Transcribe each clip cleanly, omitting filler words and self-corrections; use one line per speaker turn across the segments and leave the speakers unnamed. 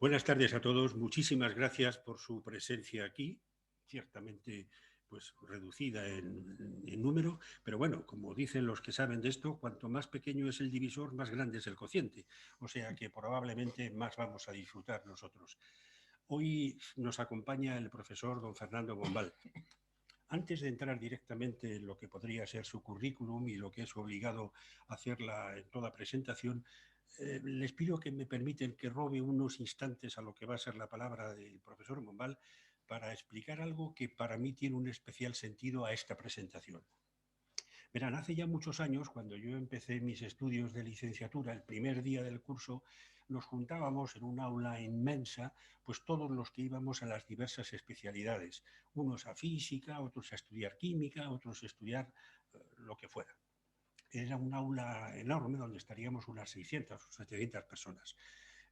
Buenas tardes a todos. Muchísimas gracias por su presencia aquí, ciertamente pues reducida en número, pero bueno, como dicen los que saben de esto, cuanto más pequeño es el divisor, más grande es el cociente, o sea que probablemente más vamos a disfrutar nosotros. Hoy nos acompaña el profesor don Fernando Bombal. Antes de entrar directamente en lo que podría ser su currículum y lo que es obligado a hacerla en toda presentación, les pido que me permiten que robe unos instantes a lo que va a ser la palabra del profesor Bombal para explicar algo que para mí tiene un especial sentido a esta presentación. Verán, hace ya muchos años, cuando yo empecé mis estudios de licenciatura, el primer día del curso, nos juntábamos en un aula inmensa, pues todos los que íbamos a las diversas especialidades, unos a física, otros a estudiar química, otros a estudiar lo que fuera. Era un aula enorme donde estaríamos unas 600 o 700 personas.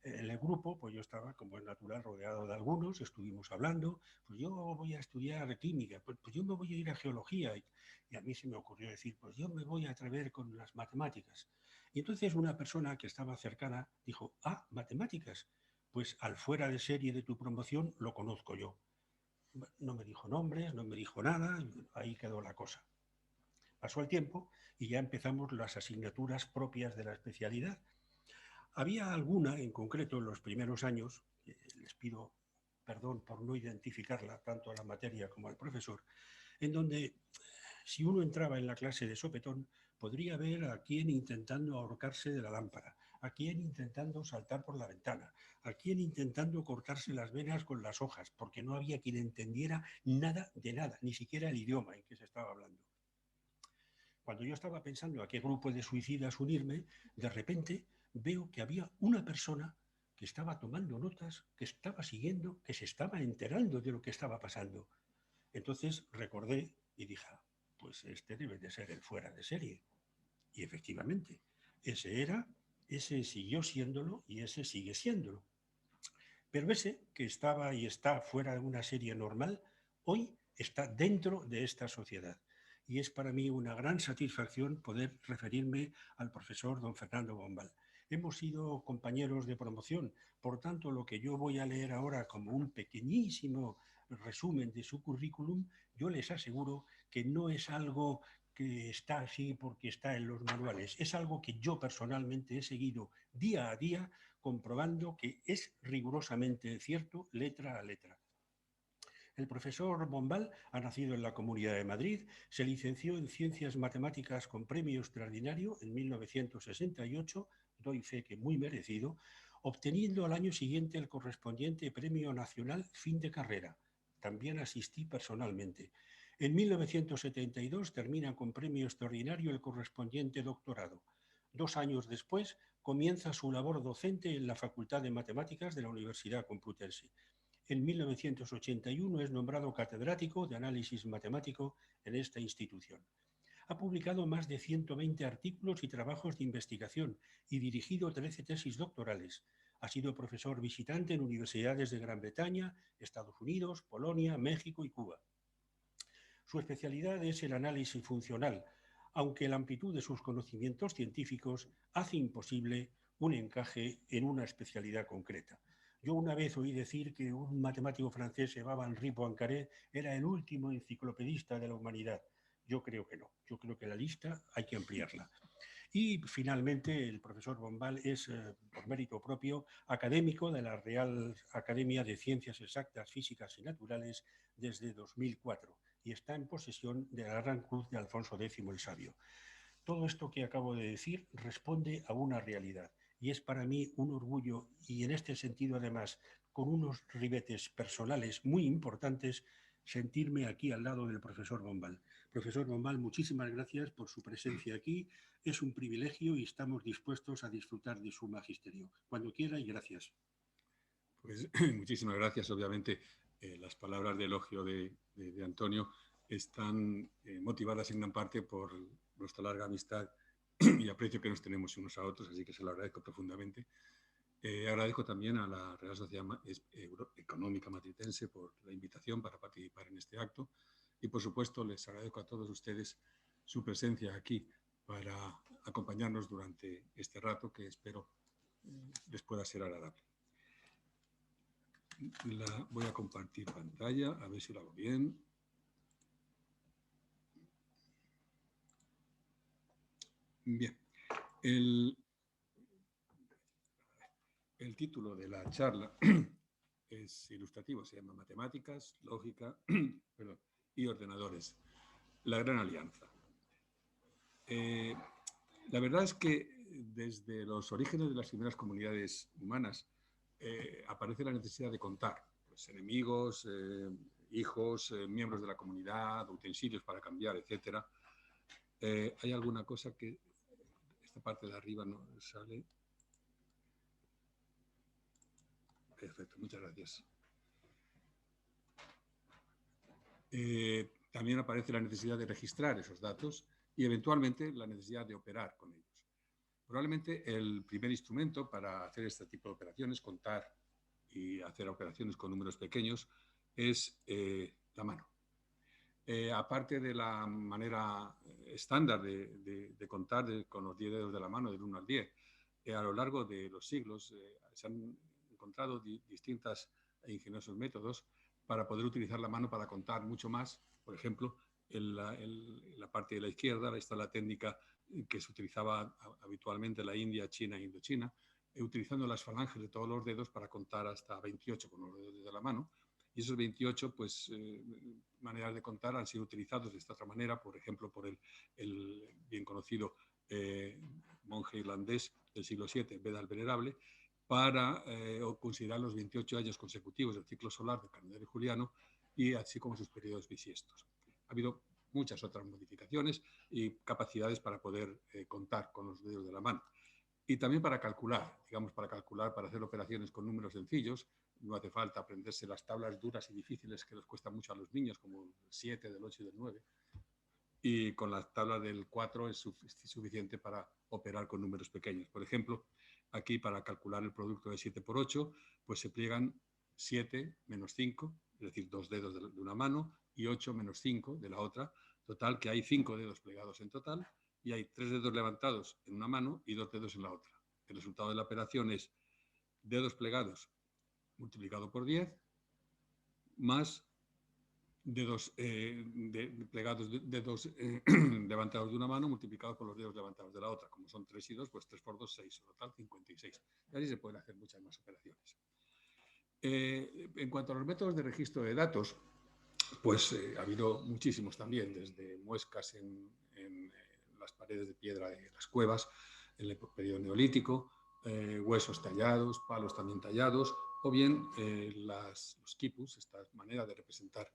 En el grupo, pues yo estaba, como es natural, rodeado de algunos, estuvimos hablando, pues yo voy a estudiar química, pues yo me voy a ir a geología, y a mí se me ocurrió decir, pues yo me voy a atrever con las matemáticas. Y entonces una persona que estaba cercana dijo, matemáticas, pues al fuera de serie de tu promoción lo conozco yo. No me dijo nombres, no me dijo nada, ahí quedó la cosa. Pasó el tiempo y ya empezamos las asignaturas propias de la especialidad. Había alguna en concreto en los primeros años, les pido perdón por no identificarla tanto a la materia como al profesor, en donde si uno entraba en la clase de sopetón, podría ver a quien intentando ahorcarse de la lámpara, a quien intentando saltar por la ventana, a quien intentando cortarse las venas con las hojas, porque no había quien entendiera nada de nada, ni siquiera el idioma en que se estaba hablando. Cuando yo estaba pensando a qué grupo de suicidas unirme, de repente veo que había una persona que estaba tomando notas, que estaba siguiendo, que se estaba enterando de lo que estaba pasando. Entonces recordé y dije, pues este debe de ser el fuera de serie. Y efectivamente, ese era, ese siguió siéndolo y ese sigue siéndolo. Pero ese que estaba y está fuera de una serie normal, hoy está dentro de esta sociedad. Y es para mí una gran satisfacción poder referirme al profesor don Fernando Bombal. Hemos sido compañeros de promoción, por tanto lo que yo voy a leer ahora como un pequeñísimo resumen de su currículum, yo les aseguro que no es algo que está así porque está en los manuales, es algo que yo personalmente he seguido día a día comprobando que es rigurosamente cierto letra a letra. El profesor Bombal ha nacido en la Comunidad de Madrid, se licenció en Ciencias Matemáticas con premio extraordinario en 1968, doy fe que muy merecido, obteniendo al año siguiente el correspondiente Premio Nacional Fin de Carrera. También asistí personalmente. En 1972 termina con premio extraordinario el correspondiente doctorado. 2 años después comienza su labor docente en la Facultad de Matemáticas de la Universidad Complutense. En 1981 es nombrado catedrático de análisis matemático en esta institución. Ha publicado más de 120 artículos y trabajos de investigación y dirigido 13 tesis doctorales. Ha sido profesor visitante en universidades de Gran Bretaña, Estados Unidos, Polonia, México y Cuba. Su especialidad es el análisis funcional, aunque la amplitud de sus conocimientos científicos hace imposible un encaje en una especialidad concreta. Yo una vez oí decir que un matemático francés, llamado Henri Poincaré, era el último enciclopedista de la humanidad. Yo creo que no. Yo creo que la lista hay que ampliarla. Y finalmente el profesor Bombal es, por mérito propio, académico de la Real Academia de Ciencias Exactas, Físicas y Naturales desde 2004 y está en posesión de la Gran Cruz de Alfonso X el Sabio. Todo esto que acabo de decir responde a una realidad y es para mí un orgullo y en este sentido además con unos ribetes personales muy importantes sentirme aquí al lado del profesor Bombal. Profesor Bombal, muchísimas gracias por su presencia aquí. Es un privilegio y estamos dispuestos a disfrutar de su magisterio. Cuando quiera y gracias.
Pues muchísimas gracias. Obviamente, las palabras de elogio de Antonio están motivadas en gran parte por nuestra larga amistad y aprecio que nos tenemos unos a otros, así que se lo agradezco profundamente. Agradezco también a la Real Sociedad Económica Matritense por la invitación para participar en este acto y, por supuesto, les agradezco a todos ustedes su presencia aquí para acompañarnos durante este rato que espero les pueda ser agradable. Voy a compartir pantalla, a ver si lo hago bien. Bien. El título de la charla es ilustrativo, se llama Matemáticas, Lógica perdón, y Ordenadores, la Gran Alianza. La verdad es que desde los orígenes de las primeras comunidades humanas aparece la necesidad de contar pues, enemigos, hijos, miembros de la comunidad, utensilios para cambiar, etc. Hay alguna cosa que esta parte de arriba no sale. Perfecto, muchas gracias. También aparece la necesidad de registrar esos datos y eventualmente la necesidad de operar con ellos. Probablemente el primer instrumento para hacer este tipo de operaciones, contar y hacer operaciones con números pequeños, es la mano. Aparte de la manera estándar de contar con los 10 dedos de la mano, del 1 al 10, a lo largo de los siglos se han encontrado distintos e ingeniosos métodos para poder utilizar la mano para contar mucho más. Por ejemplo, en la parte de la izquierda está la técnica que se utilizaba habitualmente en la India, China e Indochina, utilizando las falanges de todos los dedos para contar hasta 28 con los dedos de la mano. Y esos 28 pues, maneras de contar han sido utilizados de esta otra manera, por ejemplo, por el bien conocido monje irlandés del siglo VII, Beda el Venerable, para considerar los 28 años consecutivos del ciclo solar del calendario juliano y así como sus periodos bisiestos. Ha habido muchas otras modificaciones y capacidades para poder contar con los dedos de la mano. Y también para calcular, digamos, para hacer operaciones con números sencillos. No hace falta aprenderse las tablas duras y difíciles que les cuesta mucho a los niños, como el 7, del 8 y del 9. Y con las tablas del 4 es suficiente para operar con números pequeños. Por ejemplo, aquí para calcular el producto de 7 por 8, pues se pliegan 7 menos 5, es decir, 2 dedos de una mano, y 8 menos 5 de la otra. Total, que hay 5 dedos plegados en total, y hay 3 dedos levantados en una mano y 2 dedos en la otra. El resultado de la operación es dedos plegados multiplicado por 10 más dedos plegados, dedos levantados de una mano multiplicados por los dedos levantados de la otra. Como son 3 y 2, pues 3 por 2, 6, total 56. Y así se pueden hacer muchas más operaciones. En cuanto a los métodos de registro de datos, pues ha habido muchísimos también, desde muescas en las paredes de piedra de las cuevas, en el periodo neolítico, huesos tallados, palos también tallados, o bien los quipus, esta manera de representar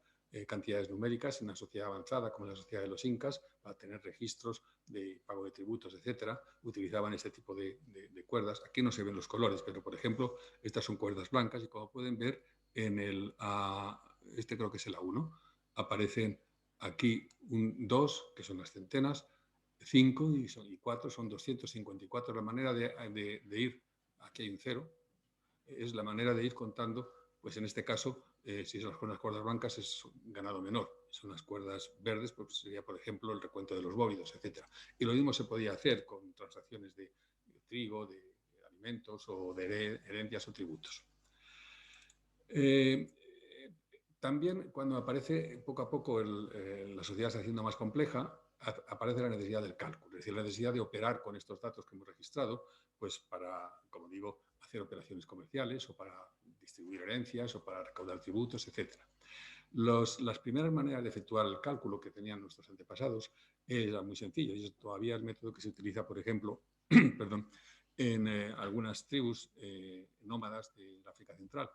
cantidades numéricas en una sociedad avanzada como la sociedad de los incas, para tener registros de pago de tributos, etcétera, utilizaban este tipo de cuerdas. Aquí no se ven los colores, pero por ejemplo, estas son cuerdas blancas y como pueden ver en este creo que es el A1, aparecen aquí un 2, que son las centenas, 5 y 4 son 254. La manera de ir, aquí hay un 0, es la manera de ir contando, pues en este caso, si son las cuerdas blancas es ganado menor, son las cuerdas verdes, pues sería por ejemplo el recuento de los bóvidos, etc. Y lo mismo se podía hacer con transacciones de trigo, de alimentos o de herencias o tributos. También cuando aparece poco a poco la sociedad se haciendo más compleja, aparece la necesidad del cálculo, es decir, la necesidad de operar con estos datos que hemos registrado, pues para, como digo, hacer operaciones comerciales o para distribuir herencias o para recaudar tributos, etc. Las primeras maneras de efectuar el cálculo que tenían nuestros antepasados eran muy sencillas y es todavía el método que se utiliza, por ejemplo, perdón, en algunas tribus nómadas de África Central,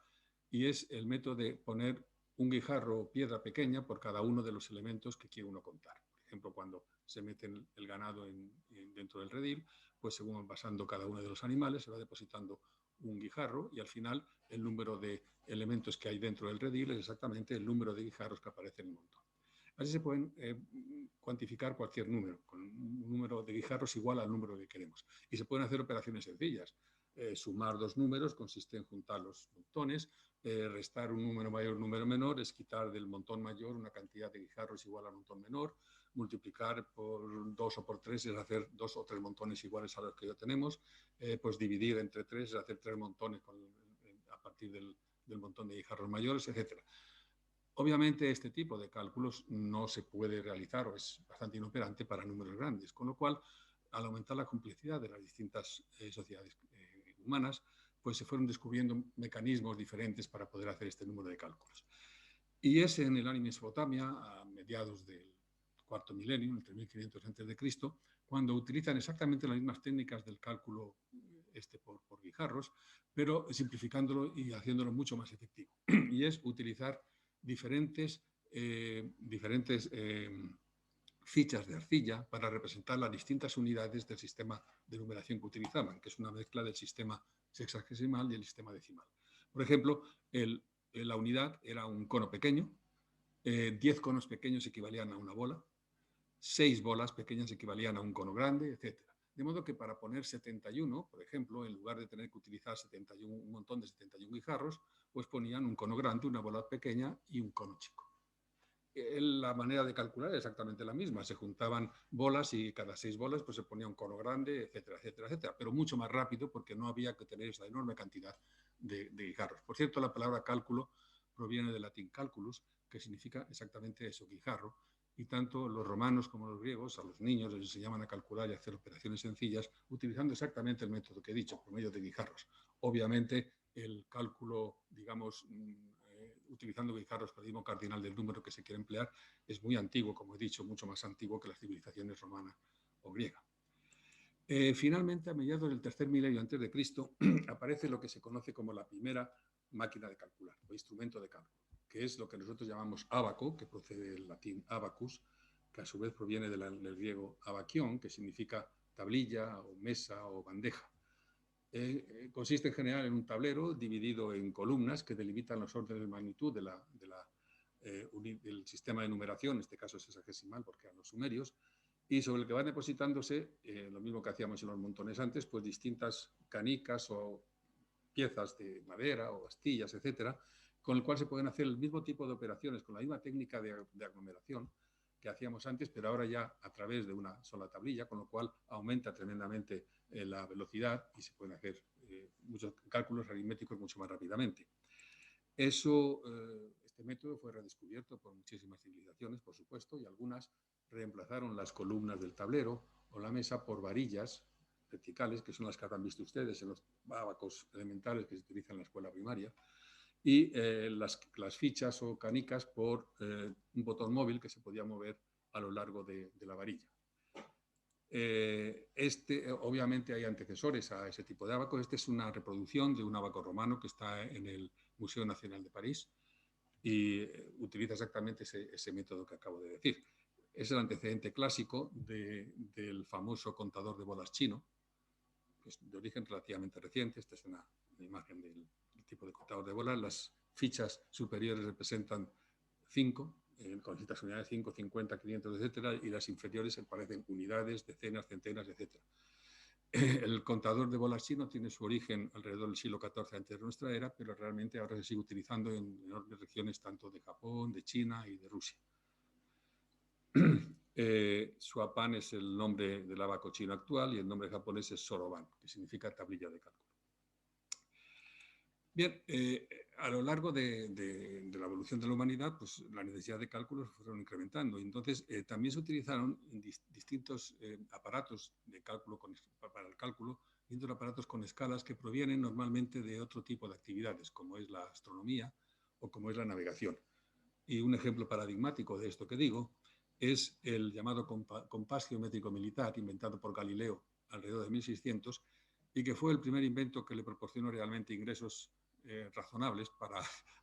y es el método de poner un guijarro o piedra pequeña por cada uno de los elementos que quiere uno contar. Por ejemplo, cuando se mete el ganado dentro del redil, pues según van pasando cada uno de los animales, se va depositando un guijarro y al final el número de elementos que hay dentro del redil es exactamente el número de guijarros que aparece en el montón. Así se pueden cuantificar cualquier número, con un número de guijarros igual al número que queremos. Y se pueden hacer operaciones sencillas. Sumar dos números consiste en juntar los montones, restar un número mayor, un número menor, es quitar del montón mayor una cantidad de guijarros igual al montón menor, multiplicar por 2 o por 3 es hacer 2 o 3 montones iguales a los que ya tenemos, pues dividir entre 3 es hacer 3 montones a partir del del montón de guijarros mayores, etc. Obviamente este tipo de cálculos no se puede realizar o es bastante inoperante para números grandes, con lo cual, al aumentar la complejidad de las distintas sociedades humanas, pues se fueron descubriendo mecanismos diferentes para poder hacer este número de cálculos. Y es en el año Mesopotamia, a mediados del cuarto milenio, entre 1500 a.C., cuando utilizan exactamente las mismas técnicas del cálculo por guijarros, pero simplificándolo y haciéndolo mucho más efectivo. Y es utilizar diferentes fichas de arcilla para representar las distintas unidades del sistema de numeración que utilizaban, que es una mezcla del sistema sexagesimal y el sistema decimal. Por ejemplo, la unidad era un cono pequeño, 10 conos pequeños equivalían a una bola, 6 bolas pequeñas equivalían a un cono grande, etc. De modo que para poner 71, por ejemplo, en lugar de tener que utilizar un montón de 71 guijarros, pues ponían un cono grande, una bola pequeña y un cono chico. La manera de calcular era exactamente la misma. Se juntaban bolas y cada 6 bolas pues se ponía un cono grande, etcétera, etcétera, etcétera. Pero mucho más rápido porque no había que tener esa enorme cantidad de guijarros. Por cierto, la palabra cálculo proviene del latín calculus, que significa exactamente eso, guijarro. Y tanto los romanos como los griegos, a los niños les enseñaban a calcular y hacer operaciones sencillas utilizando exactamente el método que he dicho, por medio de guijarros. Obviamente, el cálculo, digamos, utilizando guijarros para el mismo cardinal del número que se quiere emplear, es muy antiguo, como he dicho, mucho más antiguo que las civilizaciones romana o griega. Finalmente, a mediados del tercer milenio antes de Cristo, aparece lo que se conoce como la primera máquina de calcular o instrumento de cálculo, que es lo que nosotros llamamos ábaco, que procede del latín abacus, que a su vez proviene del griego abakion, que significa tablilla o mesa o bandeja. Consiste en general en un tablero dividido en columnas que delimitan los órdenes de magnitud del sistema de numeración, en este caso es sexagesimal porque eran los sumerios, y sobre el que van depositándose, lo mismo que hacíamos en los montones antes, pues distintas canicas o piezas de madera o astillas, etcétera, con el cual se pueden hacer el mismo tipo de operaciones con la misma técnica de aglomeración que hacíamos antes, pero ahora ya a través de una sola tablilla, con lo cual aumenta tremendamente la velocidad y se pueden hacer muchos cálculos aritméticos mucho más rápidamente. Este método fue redescubierto por muchísimas civilizaciones, por supuesto, y algunas reemplazaron las columnas del tablero o la mesa por varillas verticales, que son las que habrán visto ustedes en los ábacos elementales que se utilizan en la escuela primaria, y las fichas o canicas por un botón móvil que se podía mover a lo largo de la varilla. Obviamente hay antecesores a ese tipo de ábacos. Este es una reproducción de un ábaco romano que está en el Museo Nacional de París y utiliza exactamente ese método que acabo de decir. Es el antecedente clásico del famoso contador de bolas chino, que es de origen relativamente reciente. Esta es una imagen del tipo de contador de bolas. Las fichas superiores representan 5, con distintas unidades, 5, 50, 500, etcétera, y las inferiores aparecen unidades, decenas, centenas, etcétera. El contador de bolas chino tiene su origen alrededor del siglo XIV antes de nuestra era, pero realmente ahora se sigue utilizando en enormes regiones tanto de Japón, de China y de Rusia. Suapan es el nombre del ábaco chino actual y el nombre japonés es Soroban, que significa tablilla de cálculo. Bien, a lo largo de la evolución de la humanidad, pues la necesidad de cálculos fueron incrementando. Y entonces también se utilizaron distintos aparatos de cálculo para el cálculo, distintos aparatos con escalas que provienen normalmente de otro tipo de actividades, como es la astronomía o como es la navegación. Y un ejemplo paradigmático de esto que digo es el llamado compás geométrico militar, inventado por Galileo alrededor de 1600, y que fue el primer invento que le proporcionó realmente ingresos razonables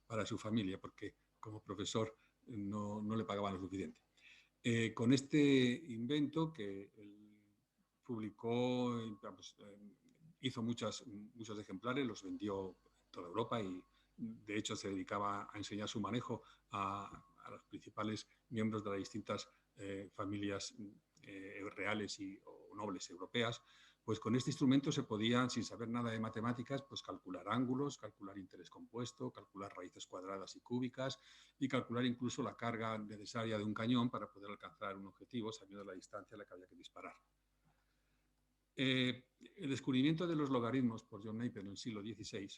para su familia, porque como profesor no le pagaban lo suficiente. Con este invento que él publicó, pues, hizo muchos ejemplares, los vendió en toda Europa y de hecho se dedicaba a enseñar su manejo a los principales miembros de las distintas familias reales o nobles europeas. Pues con este instrumento se podía, sin saber nada de matemáticas, pues calcular ángulos, calcular interés compuesto, calcular raíces cuadradas y cúbicas y calcular incluso la carga necesaria de un cañón para poder alcanzar un objetivo sabiendo la distancia a la que había que disparar. El descubrimiento de los logaritmos por John Napier en el siglo XVI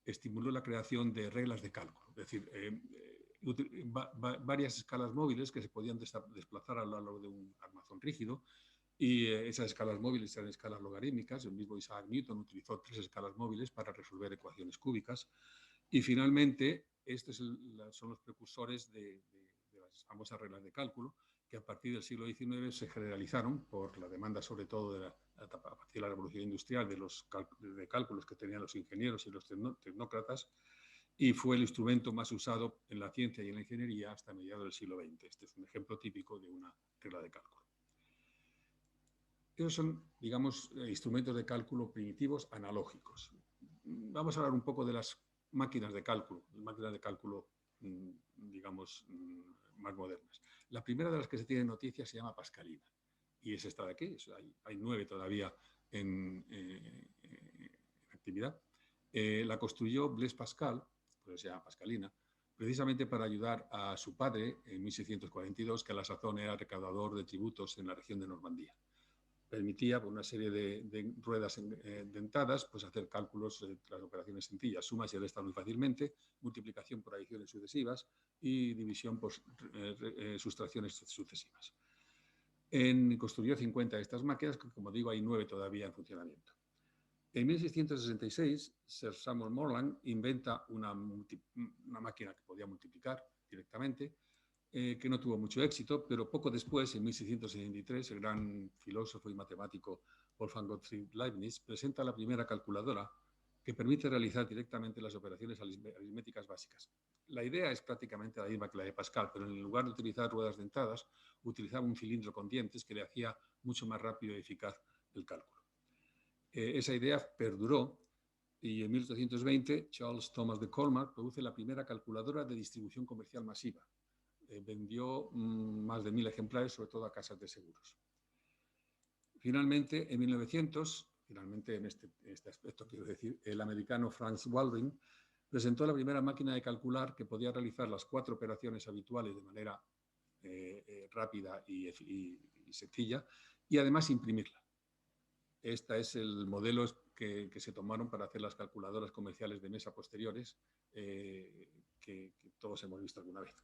estimuló la creación de reglas de cálculo, es decir, varias escalas móviles que se podían desplazar a lo largo de un armazón rígido, y esas escalas móviles eran escalas logarítmicas. El mismo Isaac Newton utilizó 3 escalas móviles para resolver ecuaciones cúbicas. Y finalmente, estos son los precursores de las famosas reglas de cálculo, que a partir del siglo XIX se generalizaron por la demanda, sobre todo a partir de la revolución industrial, de cálculos que tenían los ingenieros y los tecnócratas, y fue el instrumento más usado en la ciencia y en la ingeniería hasta mediados del siglo XX. Este es un ejemplo típico de una regla de cálculo. Esos son, digamos, instrumentos de cálculo primitivos analógicos. Vamos a hablar un poco de las máquinas de cálculo, digamos, más modernas. La primera de las que se tiene noticia se llama Pascalina, y es esta de aquí. Hay 9 todavía en actividad. La construyó Blaise Pascal, pues se llama Pascalina, precisamente para ayudar a su padre en 1642, que a la sazón era recaudador de tributos en la región de Normandía. Permitía, por una serie de ruedas dentadas, pues hacer cálculos, las operaciones sencillas, sumas y restas muy fácilmente, multiplicación por adiciones sucesivas y división por sustracciones sucesivas. Construyó 50 de estas máquinas, que, como digo, hay 9 todavía en funcionamiento. En 1666, Sir Samuel Morland inventa una máquina que podía multiplicar directamente, que no tuvo mucho éxito, pero poco después, en 1663, el gran filósofo y matemático Wolfgang Gottfried Leibniz presenta la primera calculadora que permite realizar directamente las operaciones aritméticas básicas. La idea es prácticamente la misma que la de Pascal, pero en lugar de utilizar ruedas dentadas, utilizaba un cilindro con dientes que le hacía mucho más rápido y eficaz el cálculo. Esa idea perduró, y en 1820 Charles Thomas de Colmar produce la primera calculadora de distribución comercial masiva. Vendió más de 1000 ejemplares, sobre todo a casas de seguros. Finalmente, en 1900, en este aspecto quiero decir, el americano Franz Waldring presentó la primera máquina de calcular que podía realizar las 4 operaciones habituales de manera rápida y sencilla, y además imprimirla. Este es el modelo que se tomaron para hacer las calculadoras comerciales de mesa posteriores, que todos hemos visto alguna vez.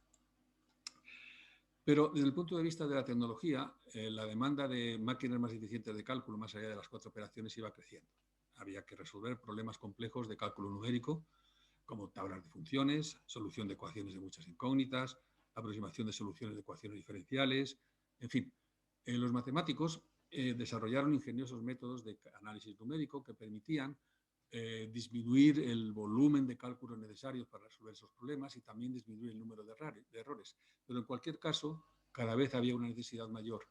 Pero desde el punto de vista de la tecnología, la demanda de máquinas más eficientes de cálculo, más allá de las 4 operaciones, iba creciendo. Había que resolver problemas complejos de cálculo numérico, como tablas de funciones, solución de ecuaciones de muchas incógnitas, aproximación de soluciones de ecuaciones diferenciales, en fin. Los matemáticos desarrollaron ingeniosos métodos de análisis numérico que permitían disminuir el volumen de cálculos necesarios para resolver esos problemas y también disminuir el número de errores. Pero en cualquier caso, cada vez había una necesidad mayor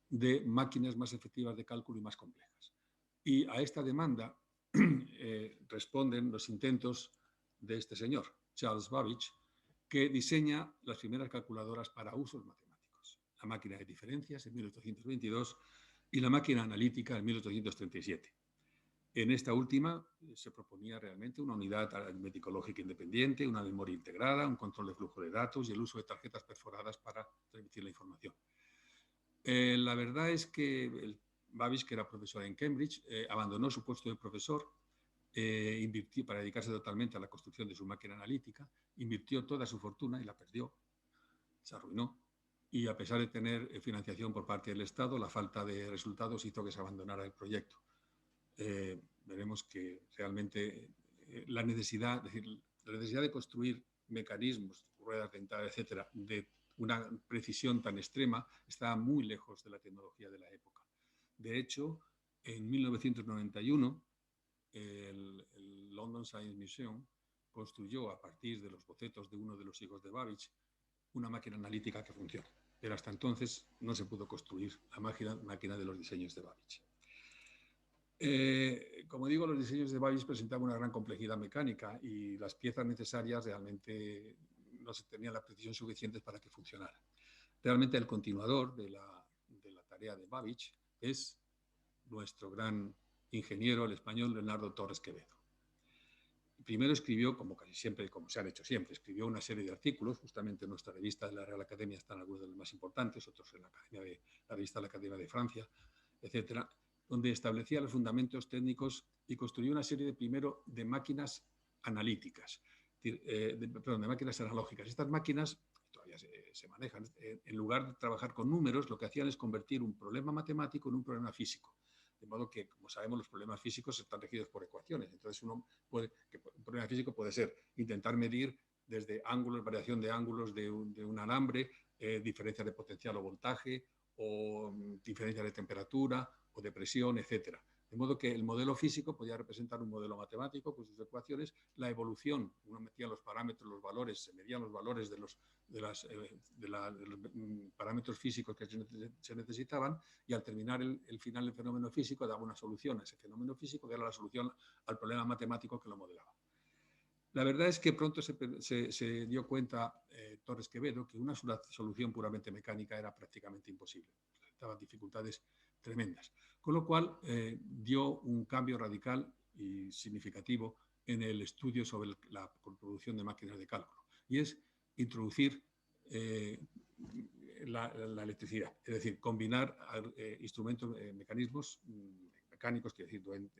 de máquinas más efectivas de cálculo y más complejas. Y a esta demanda responden los intentos de este señor, Charles Babbage, que diseña las primeras calculadoras para usos matemáticos. La máquina de diferencias en 1822 y la máquina analítica en 1837. En esta última se proponía realmente una unidad aritmético-lógica independiente, una memoria integrada, un control de flujo de datos y el uso de tarjetas perforadas para transmitir la información. La verdad es que Babbage, que era profesor en Cambridge, abandonó su puesto de profesor, invirtió para dedicarse totalmente a la construcción de su máquina analítica, invirtió toda su fortuna y la perdió, se arruinó. Y a pesar de tener financiación por parte del Estado, la falta de resultados hizo que se abandonara el proyecto. Veremos que realmente la necesidad de construir mecanismos, ruedas dentadas, etcétera, de una precisión tan extrema, está muy lejos de la tecnología de la época. De hecho, en 1991, el London Science Museum construyó, a partir de los bocetos de uno de los hijos de Babbage, una máquina analítica que funciona. Pero hasta entonces no se pudo construir la máquina de los diseños de Babbage. Como digo, los diseños de Babbage presentaban una gran complejidad mecánica y las piezas necesarias realmente no se tenían la precisión suficiente para que funcionara. Realmente el continuador de la tarea de Babbage es nuestro gran ingeniero, el español Leonardo Torres Quevedo. Primero escribió, como casi siempre, como se han hecho siempre, escribió una serie de artículos. Justamente en nuestra revista de la Real Academia están algunos de los más importantes, otros en la revista de la Academia de Francia, etcétera, donde establecía los fundamentos técnicos y construyó una serie primero de máquinas analíticas, perdón, de máquinas analógicas. Estas máquinas todavía se manejan. En lugar de trabajar con números, lo que hacían es convertir un problema matemático en un problema físico. De modo que, como sabemos, los problemas físicos están regidos por ecuaciones. Entonces, un problema físico puede ser intentar medir desde ángulos, variación de ángulos de un alambre, diferencia de potencial o voltaje, o diferencia de temperatura o de presión, etcétera. De modo que el modelo físico podía representar un modelo matemático con sus ecuaciones, la evolución, uno metía los parámetros, los valores, se medían los valores de los parámetros físicos que se necesitaban, y al terminar el final del fenómeno físico daba una solución a ese fenómeno físico, que era la solución al problema matemático que lo modelaba. La verdad es que pronto se dio cuenta Torres Quevedo que una solución puramente mecánica era prácticamente imposible. Daban dificultades tremendas. Con lo cual dio un cambio radical y significativo en el estudio sobre la producción de máquinas de cálculo, y es introducir la electricidad, es decir, combinar instrumentos, mecanismos mecánicos, quiero decir,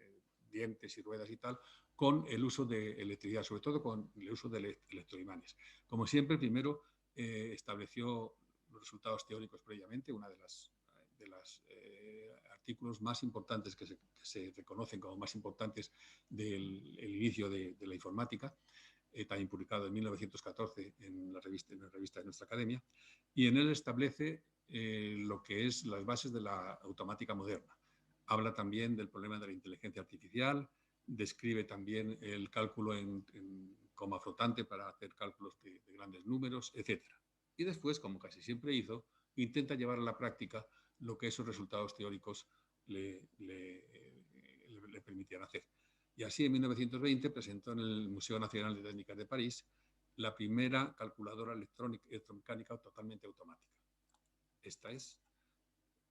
dientes y ruedas y tal, con el uso de electricidad, sobre todo con el uso de electroimanes. Como siempre, primero estableció los resultados teóricos previamente. Una de los artículos más importantes que se reconocen como más importantes del inicio de la informática, también publicado en 1914 en la revista de nuestra academia, y en él establece lo que es las bases de la automática moderna. Habla también del problema de la inteligencia artificial, describe también el cálculo en coma flotante para hacer cálculos de grandes números, etc. Y después, como casi siempre hizo, intenta llevar a la práctica lo que esos resultados teóricos le permitían hacer. Y así, en 1920, presentó en el Museo Nacional de Técnicas de París la primera calculadora electromecánica totalmente automática. Esta es.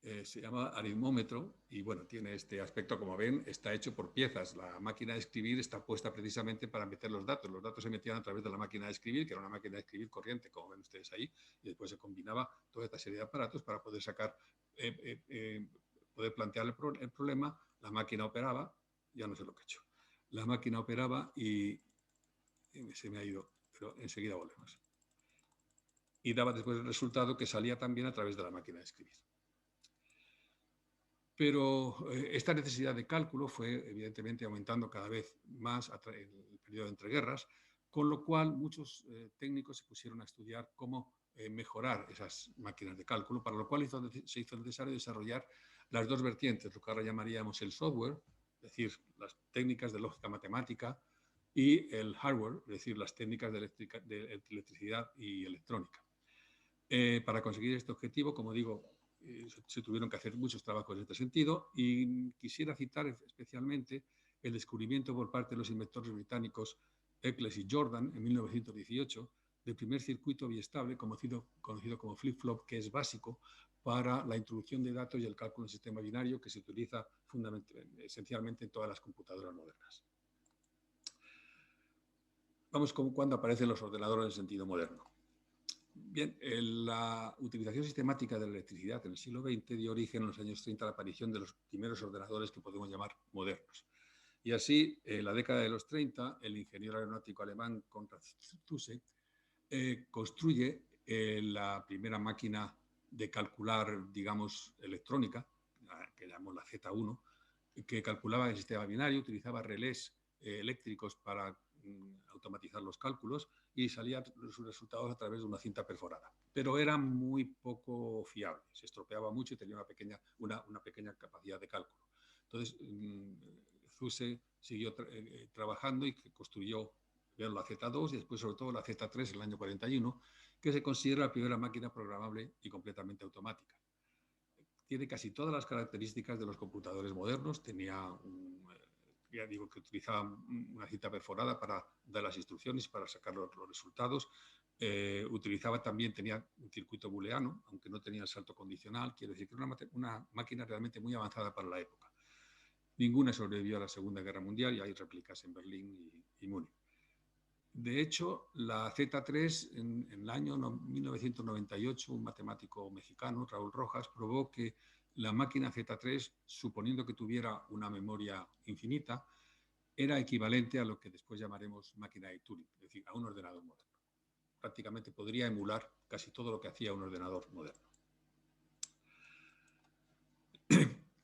Se llama aritmómetro y, bueno, tiene este aspecto, como ven, está hecho por piezas. La máquina de escribir está puesta precisamente para meter los datos. Los datos se metían a través de la máquina de escribir, que era una máquina de escribir corriente, como ven ustedes ahí, y después se combinaba toda esta serie de aparatos para poder sacar, poder plantear el problema. La máquina operaba, ya no sé lo que he hecho. La máquina operaba y se me ha ido, pero enseguida volvemos. Y daba después el resultado, que salía también a través de la máquina de escribir. Pero esta necesidad de cálculo fue, evidentemente, aumentando cada vez más en el periodo de entreguerras, con lo cual muchos técnicos se pusieron a estudiar cómo mejorar esas máquinas de cálculo, para lo cual se hizo necesario desarrollar las dos vertientes, lo que ahora llamaríamos el software, es decir, las técnicas de lógica matemática, y el hardware, es decir, las técnicas de electricidad y electrónica. Para conseguir este objetivo, como digo, se tuvieron que hacer muchos trabajos en este sentido, y quisiera citar especialmente el descubrimiento por parte de los inventores británicos Eccles y Jordan en 1918 del primer circuito biestable conocido como flip-flop, que es básico para la introducción de datos y el cálculo en sistema binario, que se utiliza esencialmente en todas las computadoras modernas. Vamos con cuándo aparecen los ordenadores en sentido moderno. Bien, la utilización sistemática de la electricidad en el siglo XX dio origen en los años 30 a la aparición de los primeros ordenadores que podemos llamar modernos. Y así, en la década de los 30, el ingeniero aeronáutico alemán Konrad Zuse construye la primera máquina de calcular, digamos, electrónica, que llamó la Z1, que calculaba el sistema binario, utilizaba relés eléctricos para automatizar los cálculos, y salían sus resultados a través de una cinta perforada. Pero era muy poco fiable, se estropeaba mucho y tenía una pequeña capacidad de cálculo. Entonces, Zuse siguió trabajando y construyó primero la Z2 y después, sobre todo, la Z3 en el año 41, que se considera la primera máquina programable y completamente automática. Tiene casi todas las características de los computadores modernos. Tenía ya digo que utilizaba una cinta perforada para dar las instrucciones, para sacar los resultados. Utilizaba también, tenía un circuito booleano, aunque no tenía el salto condicional. Quiere decir que era una máquina realmente muy avanzada para la época. Ninguna sobrevivió a la Segunda Guerra Mundial, y hay réplicas en Berlín y Múnich. De hecho, la Z3, en el año 1998, un matemático mexicano, Raúl Rojas, probó que la máquina Z3, suponiendo que tuviera una memoria infinita, era equivalente a lo que después llamaremos máquina de Turing, es decir, a un ordenador moderno. Prácticamente podría emular casi todo lo que hacía un ordenador moderno.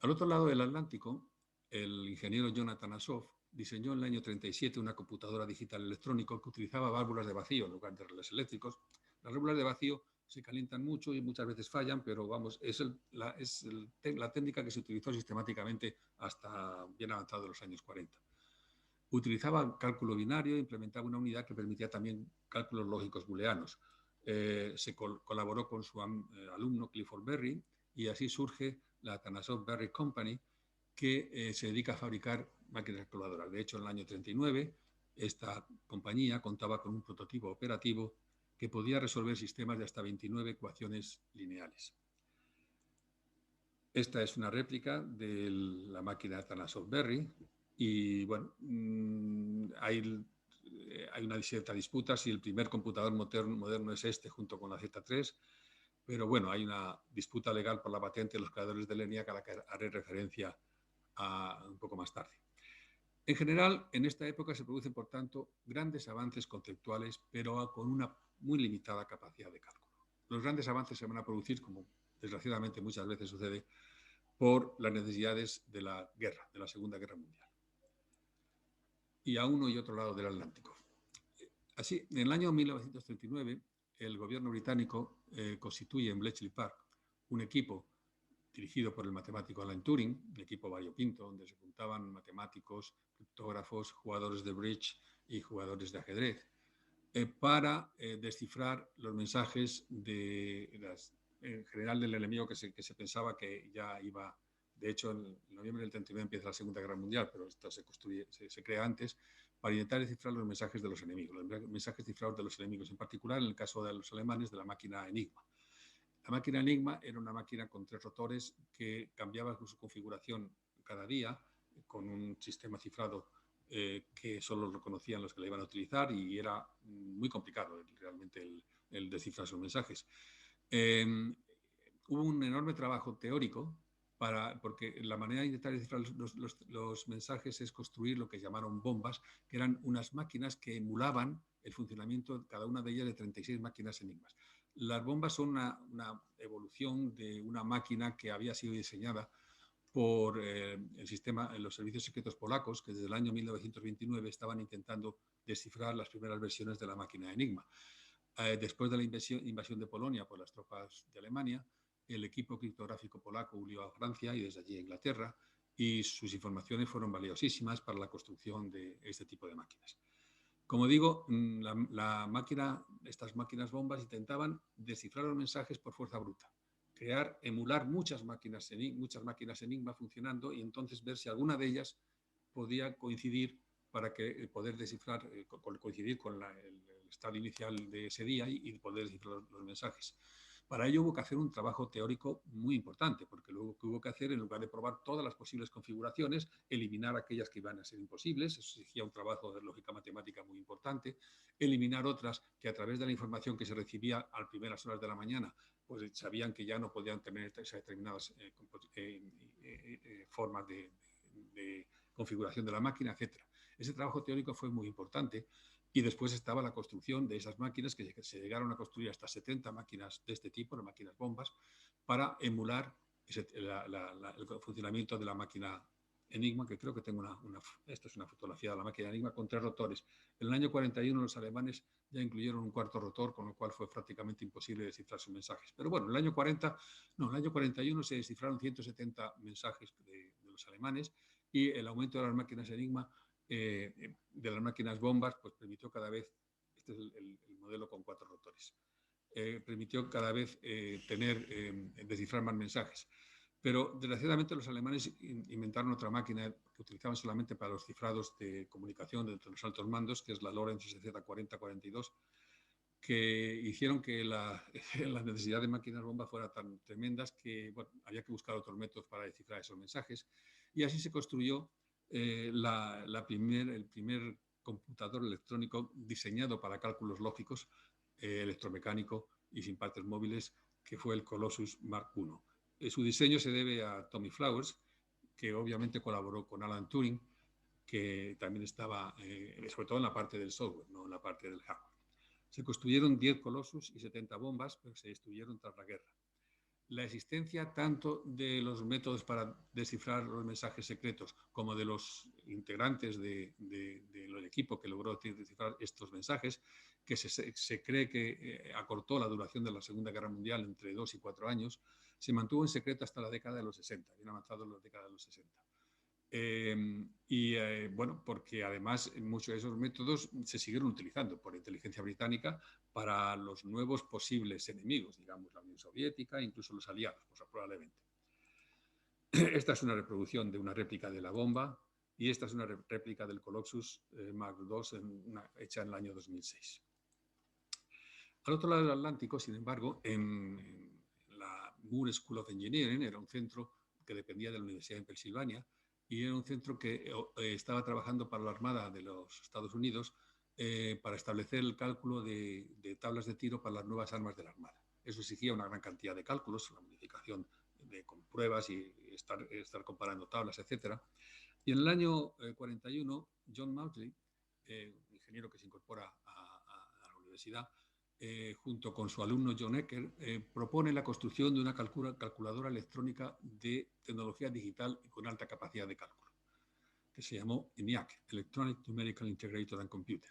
Al otro lado del Atlántico, el ingeniero Jonathan Asoff diseñó en el año 37 una computadora digital electrónica que utilizaba válvulas de vacío en lugar de relés eléctricos. Las válvulas de vacío se calientan mucho y muchas veces fallan, pero vamos, es la técnica que se utilizó sistemáticamente hasta bien avanzado los años 40. Utilizaba cálculo binario e implementaba una unidad que permitía también cálculos lógicos booleanos. Se colaboró con su alumno Clifford Berry y así surge la Atanasoff Berry Company, que se dedica a fabricar máquinas calculadoras. De hecho, en el año 39, esta compañía contaba con un prototipo operativo que podía resolver sistemas de hasta 29 ecuaciones lineales. Esta es una réplica de la máquina Atanasoff Berry y, bueno, hay una cierta disputa si el primer computador moderno es este junto con la Z3, pero bueno, hay una disputa legal por la patente de los creadores del ENIAC a la que haré referencia un poco más tarde. En general, en esta época se producen, por tanto, grandes avances conceptuales, pero con una muy limitada capacidad de cálculo. Los grandes avances se van a producir, como desgraciadamente muchas veces sucede, por las necesidades de la guerra, de la Segunda Guerra Mundial. Y a uno y otro lado del Atlántico. Así, en el año 1939, el gobierno británico constituye en Bletchley Park un equipo dirigido por el matemático Alan Turing, un equipo variopinto, donde se juntaban matemáticos, criptógrafos, jugadores de bridge y jugadores de ajedrez, para descifrar los mensajes en general del enemigo que se pensaba que ya iba. De hecho, en noviembre del 39 empieza la Segunda Guerra Mundial, pero esto se crea antes, para intentar descifrar los mensajes de los enemigos, los mensajes cifrados de los enemigos, en particular en el caso de los alemanes, de la máquina Enigma. La máquina Enigma era una máquina con 3 rotores que cambiaba su configuración cada día con un sistema cifrado que solo lo conocían los que la iban a utilizar y era muy complicado realmente el descifrar sus mensajes. Hubo un enorme trabajo teórico porque la manera de intentar descifrar los mensajes es construir lo que llamaron bombas, que eran unas máquinas que emulaban el funcionamiento de cada una de ellas de 36 máquinas Enigmas. Las bombas son una evolución de una máquina que había sido diseñada por los servicios secretos polacos, que desde el año 1929 estaban intentando descifrar las primeras versiones de la máquina Enigma. Después de la invasión de Polonia por las tropas de Alemania, el equipo criptográfico polaco huyó a Francia y desde allí a Inglaterra, y sus informaciones fueron valiosísimas para la construcción de este tipo de máquinas. Como digo, estas máquinas bombas intentaban descifrar los mensajes por fuerza bruta, emular muchas máquinas Enigma funcionando y entonces ver si alguna de ellas podía coincidir para poder descifrar, coincidir con el estado inicial de ese día y poder descifrar los mensajes. Para ello hubo que hacer un trabajo teórico muy importante, porque luego hubo que hacer, en lugar de probar todas las posibles configuraciones, eliminar aquellas que iban a ser imposibles, eso exigía un trabajo de lógica matemática muy importante, eliminar otras que a través de la información que se recibía a primeras horas de la mañana, pues sabían que ya no podían tener esas determinadas formas de configuración de la máquina, etc. Ese trabajo teórico fue muy importante. Y después estaba la construcción de esas máquinas, que se llegaron a construir hasta 70 máquinas de este tipo, las máquinas bombas, para emular el funcionamiento de la máquina Enigma, que creo que tengo esta es una fotografía de la máquina Enigma con 3 rotores. En el año 41 los alemanes ya incluyeron un 4º rotor, con lo cual fue prácticamente imposible descifrar sus mensajes. Pero bueno, en el año 41 se descifraron 170 mensajes de los alemanes, y el aumento de las máquinas Enigma, de las máquinas bombas, pues permitió cada vez, este es el modelo con 4 rotores, permitió cada vez descifrar más mensajes. Pero desgraciadamente los alemanes inventaron otra máquina que utilizaban solamente para los cifrados de comunicación entre los altos mandos, que es la Lorenz SZ4042, que hicieron que las necesidades de máquinas bombas fueran tan tremendas que había que buscar otros métodos para descifrar esos mensajes. Y así se construyó el primer computador electrónico diseñado para cálculos lógicos, electromecánico y sin partes móviles, que fue el Colossus Mark I. Su diseño se debe a Tommy Flowers, que obviamente colaboró con Alan Turing, que también estaba, sobre todo en la parte del software, no en la parte del hardware. Se construyeron 10 Colossus y 70 bombas, pero se destruyeron tras la guerra. La existencia tanto de los métodos para descifrar los mensajes secretos como de los integrantes del equipo que logró descifrar estos mensajes, que se cree que acortó la duración de la Segunda Guerra Mundial entre 2 y 4 años, se mantuvo en secreto hasta la década de los 60, bien avanzado en la década de los 60. Bueno, porque además muchos de esos métodos se siguieron utilizando por la inteligencia británica para los nuevos posibles enemigos, digamos, la Unión Soviética, incluso los aliados, pues probablemente. Esta es una reproducción de una réplica de la bomba y esta es una réplica del Colossus Mark II hecha en el año 2006. Al otro lado del Atlántico, sin embargo, en la Moore School of Engineering, era un centro que dependía de la Universidad de Pensilvania, y era un centro que estaba trabajando para la Armada de los Estados Unidos para establecer el cálculo de tablas de tiro para las nuevas armas de la Armada. Eso exigía una gran cantidad de cálculos, la modificación con pruebas y estar comparando tablas, etc. Y en el año 41, John Mauchly, ingeniero que se incorpora a la universidad, junto con su alumno John Ecker, propone la construcción de una calculadora electrónica de tecnología digital y con alta capacidad de cálculo, que se llamó ENIAC, Electronic Numerical Integrated and Computer.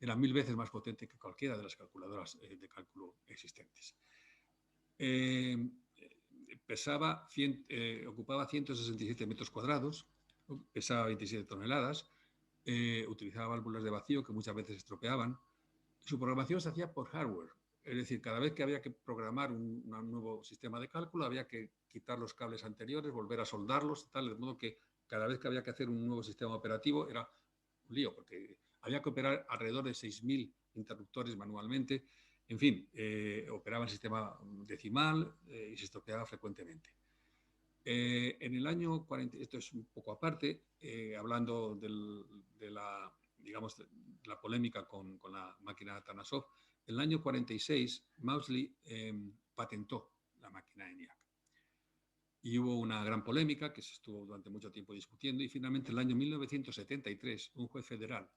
Era 1000 veces más potente que cualquiera de las calculadoras de cálculo existentes. Ocupaba 167 metros cuadrados, pesaba 27 toneladas, utilizaba válvulas de vacío que muchas veces estropeaban. Su programación se hacía por hardware, es decir, cada vez que había que programar un nuevo sistema de cálculo había que quitar los cables anteriores, volver a soldarlos, tal, de modo que cada vez que había que hacer un nuevo sistema operativo era un lío, porque había que operar alrededor de 6.000 interruptores manualmente. En fin, operaba el sistema decimal y se estropeaba frecuentemente. En el año 40, esto es un poco aparte, hablando de la polémica con la máquina Atanasov, en el año 46 Mauchly patentó la máquina ENIAC. Y hubo una gran polémica que se estuvo durante mucho tiempo discutiendo y finalmente en el año 1973 un juez federal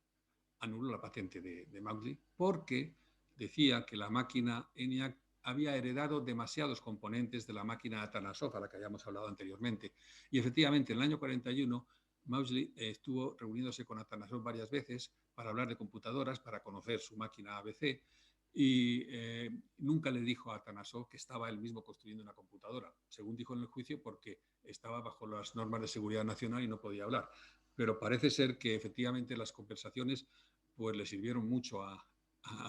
anuló la patente de Mauchly porque decía que la máquina ENIAC había heredado demasiados componentes de la máquina Atanasov, a la que habíamos hablado anteriormente. Y efectivamente, en el año 41, Mauchly estuvo reuniéndose con Atanasov varias veces para hablar de computadoras, para conocer su máquina ABC, y nunca le dijo a Atanasov que estaba él mismo construyendo una computadora, según dijo en el juicio, porque estaba bajo las normas de seguridad nacional y no podía hablar. Pero parece ser que efectivamente las conversaciones pues, le sirvieron mucho a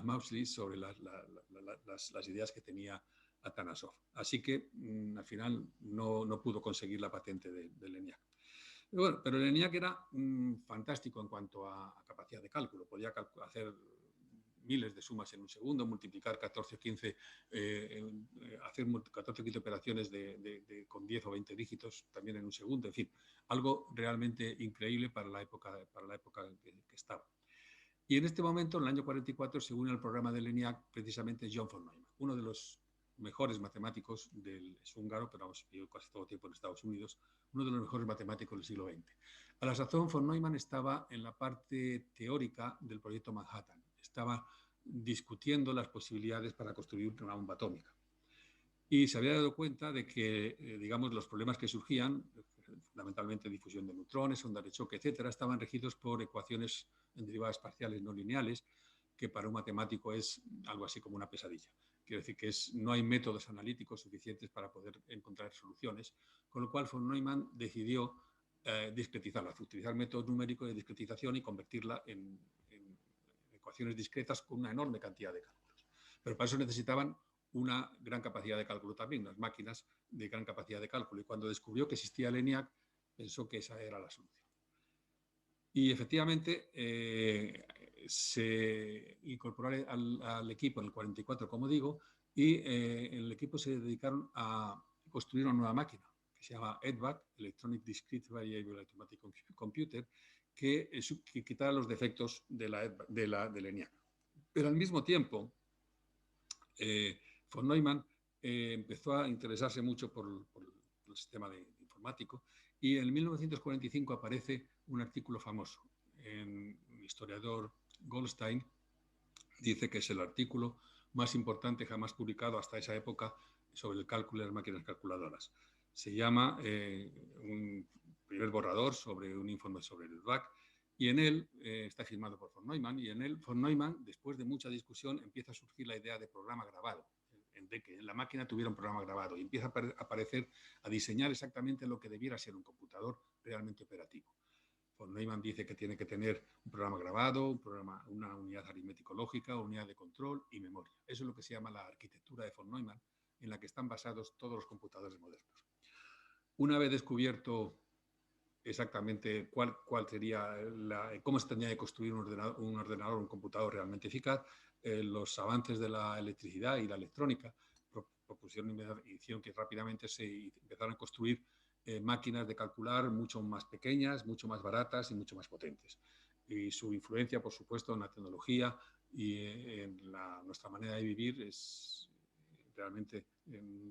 Mauchly sobre las ideas que tenía Atanasov. Así que al final no pudo conseguir la patente del ENIAC. Pero el ENIAC era fantástico en cuanto a capacidad de cálculo. Podía hacer miles de sumas en un segundo, multiplicar 14 o 15, hacer 14 o 15 operaciones con 10 o 20 dígitos también en un segundo. En fin, algo realmente increíble para la época en que estaba. Y en este momento, en el año 44, se une al programa del ENIAC precisamente John von Neumann, uno de los mejores matemáticos es húngaro, pero vivió casi todo el tiempo en Estados Unidos, uno de los mejores matemáticos del siglo XX. A la sazón, von Neumann estaba en la parte teórica del proyecto Manhattan, estaba discutiendo las posibilidades para construir una bomba atómica. Y se había dado cuenta de que, digamos, los problemas que surgían, fundamentalmente difusión de neutrones, ondas de choque, etcétera, estaban regidos por ecuaciones en derivadas parciales no lineales, que para un matemático es algo así como una pesadilla. Quiero decir que no hay métodos analíticos suficientes para poder encontrar soluciones, con lo cual von Neumann decidió discretizarla, utilizar métodos numéricos de discretización y convertirla en ecuaciones discretas con una enorme cantidad de cálculos. Pero para eso necesitaban una gran capacidad de cálculo también, unas máquinas de gran capacidad de cálculo. Y cuando descubrió que existía el ENIAC, pensó que esa era la solución. Y efectivamente se incorporó al equipo en el 44, como digo, y en el equipo se dedicaron a construir una nueva máquina que se llama EDVAC, Electronic Discrete Variable Automatic Computer, que quitara los defectos del ENIAC. Pero al mismo tiempo, von Neumann empezó a interesarse mucho por el sistema informático y en 1945 aparece un artículo famoso. El historiador Goldstein dice que es el artículo más importante jamás publicado hasta esa época sobre el cálculo de las máquinas calculadoras. Se llama un primer borrador sobre un informe sobre el BAC, y en él está firmado por von Neumann, y en él von Neumann, después de mucha discusión, empieza a surgir la idea de programa grabado, de que la máquina tuviera un programa grabado, y empieza a aparecer, a diseñar exactamente lo que debiera ser un computador realmente operativo. Von Neumann dice que tiene que tener un programa grabado, una unidad aritmético-lógica, unidad de control y memoria. Eso es lo que se llama la arquitectura de von Neumann, en la que están basados todos los computadores modernos. Una vez descubierto exactamente cuál sería cómo se tenía que construir un ordenador, un computador realmente eficaz, los avances de la electricidad y la electrónica hicieron que rápidamente se empezaran a construir máquinas de calcular mucho más pequeñas, mucho más baratas y mucho más potentes. Y su influencia, por supuesto, en la tecnología y en nuestra manera de vivir es realmente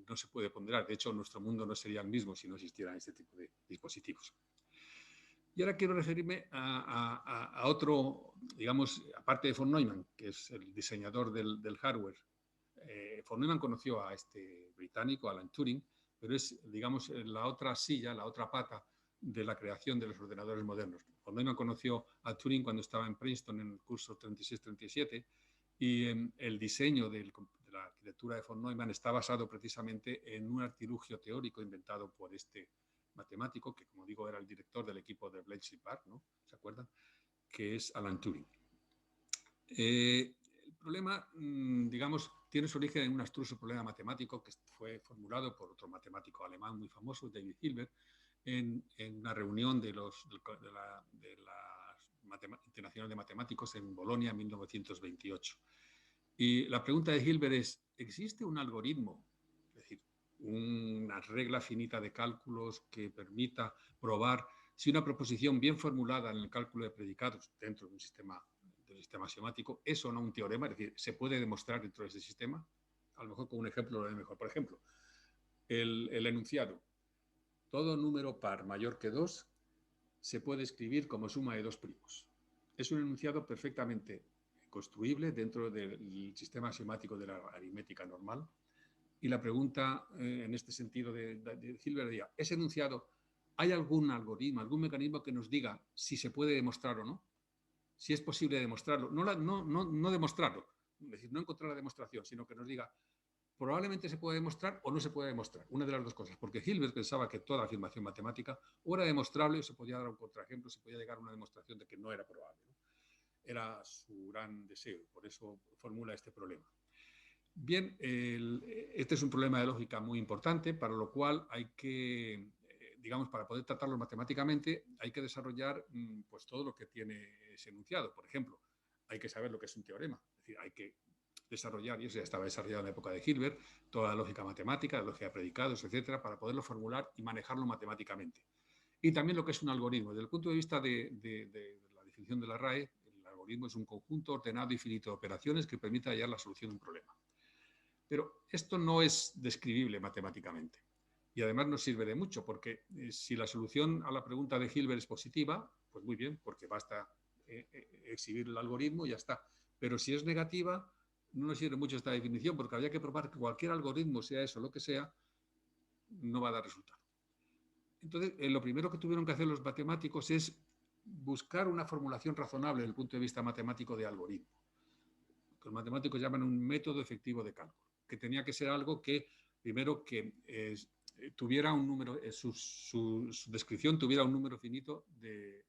no se puede ponderar. De hecho, nuestro mundo no sería el mismo si no existieran este tipo de dispositivos. Y ahora quiero referirme a otro, digamos, aparte de von Neumann, que es el diseñador del hardware. Von Neumann conoció a este británico, Alan Turing, pero es, digamos, la otra silla, la otra pata de la creación de los ordenadores modernos. Von Neumann conoció a Turing cuando estaba en Princeton en el curso 36-37, y el diseño de la arquitectura de von Neumann está basado precisamente en un artilugio teórico inventado por este matemático, que como digo era el director del equipo de Bletchley Park, ¿no? ¿Se acuerdan? Que es Alan Turing. El problema, digamos, tiene su origen en un abstruso problema matemático que fue formulado por otro matemático alemán muy famoso, David Hilbert, en una reunión de la Internacional de Matemáticos en Bolonia en 1928. Y la pregunta de Hilbert es, ¿existe un algoritmo, es decir, una regla finita de cálculos que permita probar si una proposición bien formulada en el cálculo de predicados dentro de un sistema axiomático es o no un teorema? Es decir, ¿se puede demostrar dentro de ese sistema? A lo mejor con un ejemplo lo ve mejor. Por ejemplo, el enunciado. Todo número par mayor que 2 se puede escribir como suma de dos primos. Es un enunciado perfectamente construible dentro del sistema axiomático de la aritmética normal. Y la pregunta en este sentido de Hilbert diría, ¿ese enunciado, hay algún algoritmo, algún mecanismo que nos diga si se puede demostrar o no? Si es posible demostrarlo. No demostrarlo, es decir, no encontrar la demostración, sino que nos diga, probablemente se puede demostrar o no se puede demostrar. Una de las dos cosas, porque Hilbert pensaba que toda afirmación matemática o era demostrable o se podía dar un contraejemplo, se podía llegar a una demostración de que no era probable, ¿no? Era su gran deseo, por eso formula este problema. Bien, este es un problema de lógica muy importante, para lo cual hay que, digamos, para poder tratarlo matemáticamente, hay que desarrollar pues todo lo que tiene ese enunciado. Por ejemplo, hay que saber lo que es un teorema, es decir, hay que desarrollar, y eso ya estaba desarrollado en la época de Hilbert, toda la lógica matemática, la lógica de predicados, etcétera, para poderlo formular y manejarlo matemáticamente. Y también lo que es un algoritmo. Desde el punto de vista de la definición de la RAE, el algoritmo es un conjunto ordenado y finito de operaciones que permite hallar la solución de un problema. Pero esto no es describible matemáticamente. Y además nos sirve de mucho, porque si la solución a la pregunta de Hilbert es positiva, pues muy bien, porque basta exhibir el algoritmo y ya está. Pero si es negativa, no nos sirve mucho esta definición, porque habría que probar que cualquier algoritmo, sea eso o lo que sea, no va a dar resultado. Entonces, lo primero que tuvieron que hacer los matemáticos es buscar una formulación razonable desde el punto de vista matemático de algoritmo. Los matemáticos llaman un método efectivo de cálculo, que tenía que ser algo que, primero, que tuviera un número, su descripción tuviera un número finito de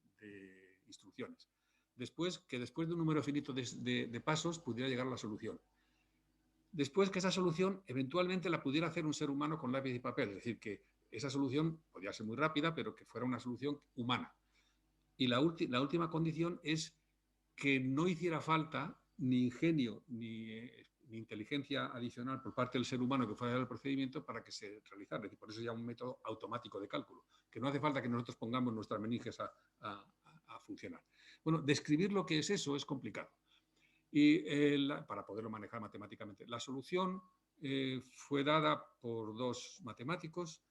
instrucciones. Después, que después de un número finito de pasos pudiera llegar a la solución. Después, que esa solución eventualmente la pudiera hacer un ser humano con lápiz y papel, es decir, que esa solución podía ser muy rápida, pero que fuera una solución humana. Y la última condición es que no hiciera falta ni ingenio ni inteligencia adicional por parte del ser humano que fuera el procedimiento para que se realizara. Es decir, por eso se llama un método automático de cálculo, que no hace falta que nosotros pongamos nuestras meninges a funcionar. Bueno, describir lo que es eso es complicado. Y para poderlo manejar matemáticamente. La solución fue dada por dos matemáticos,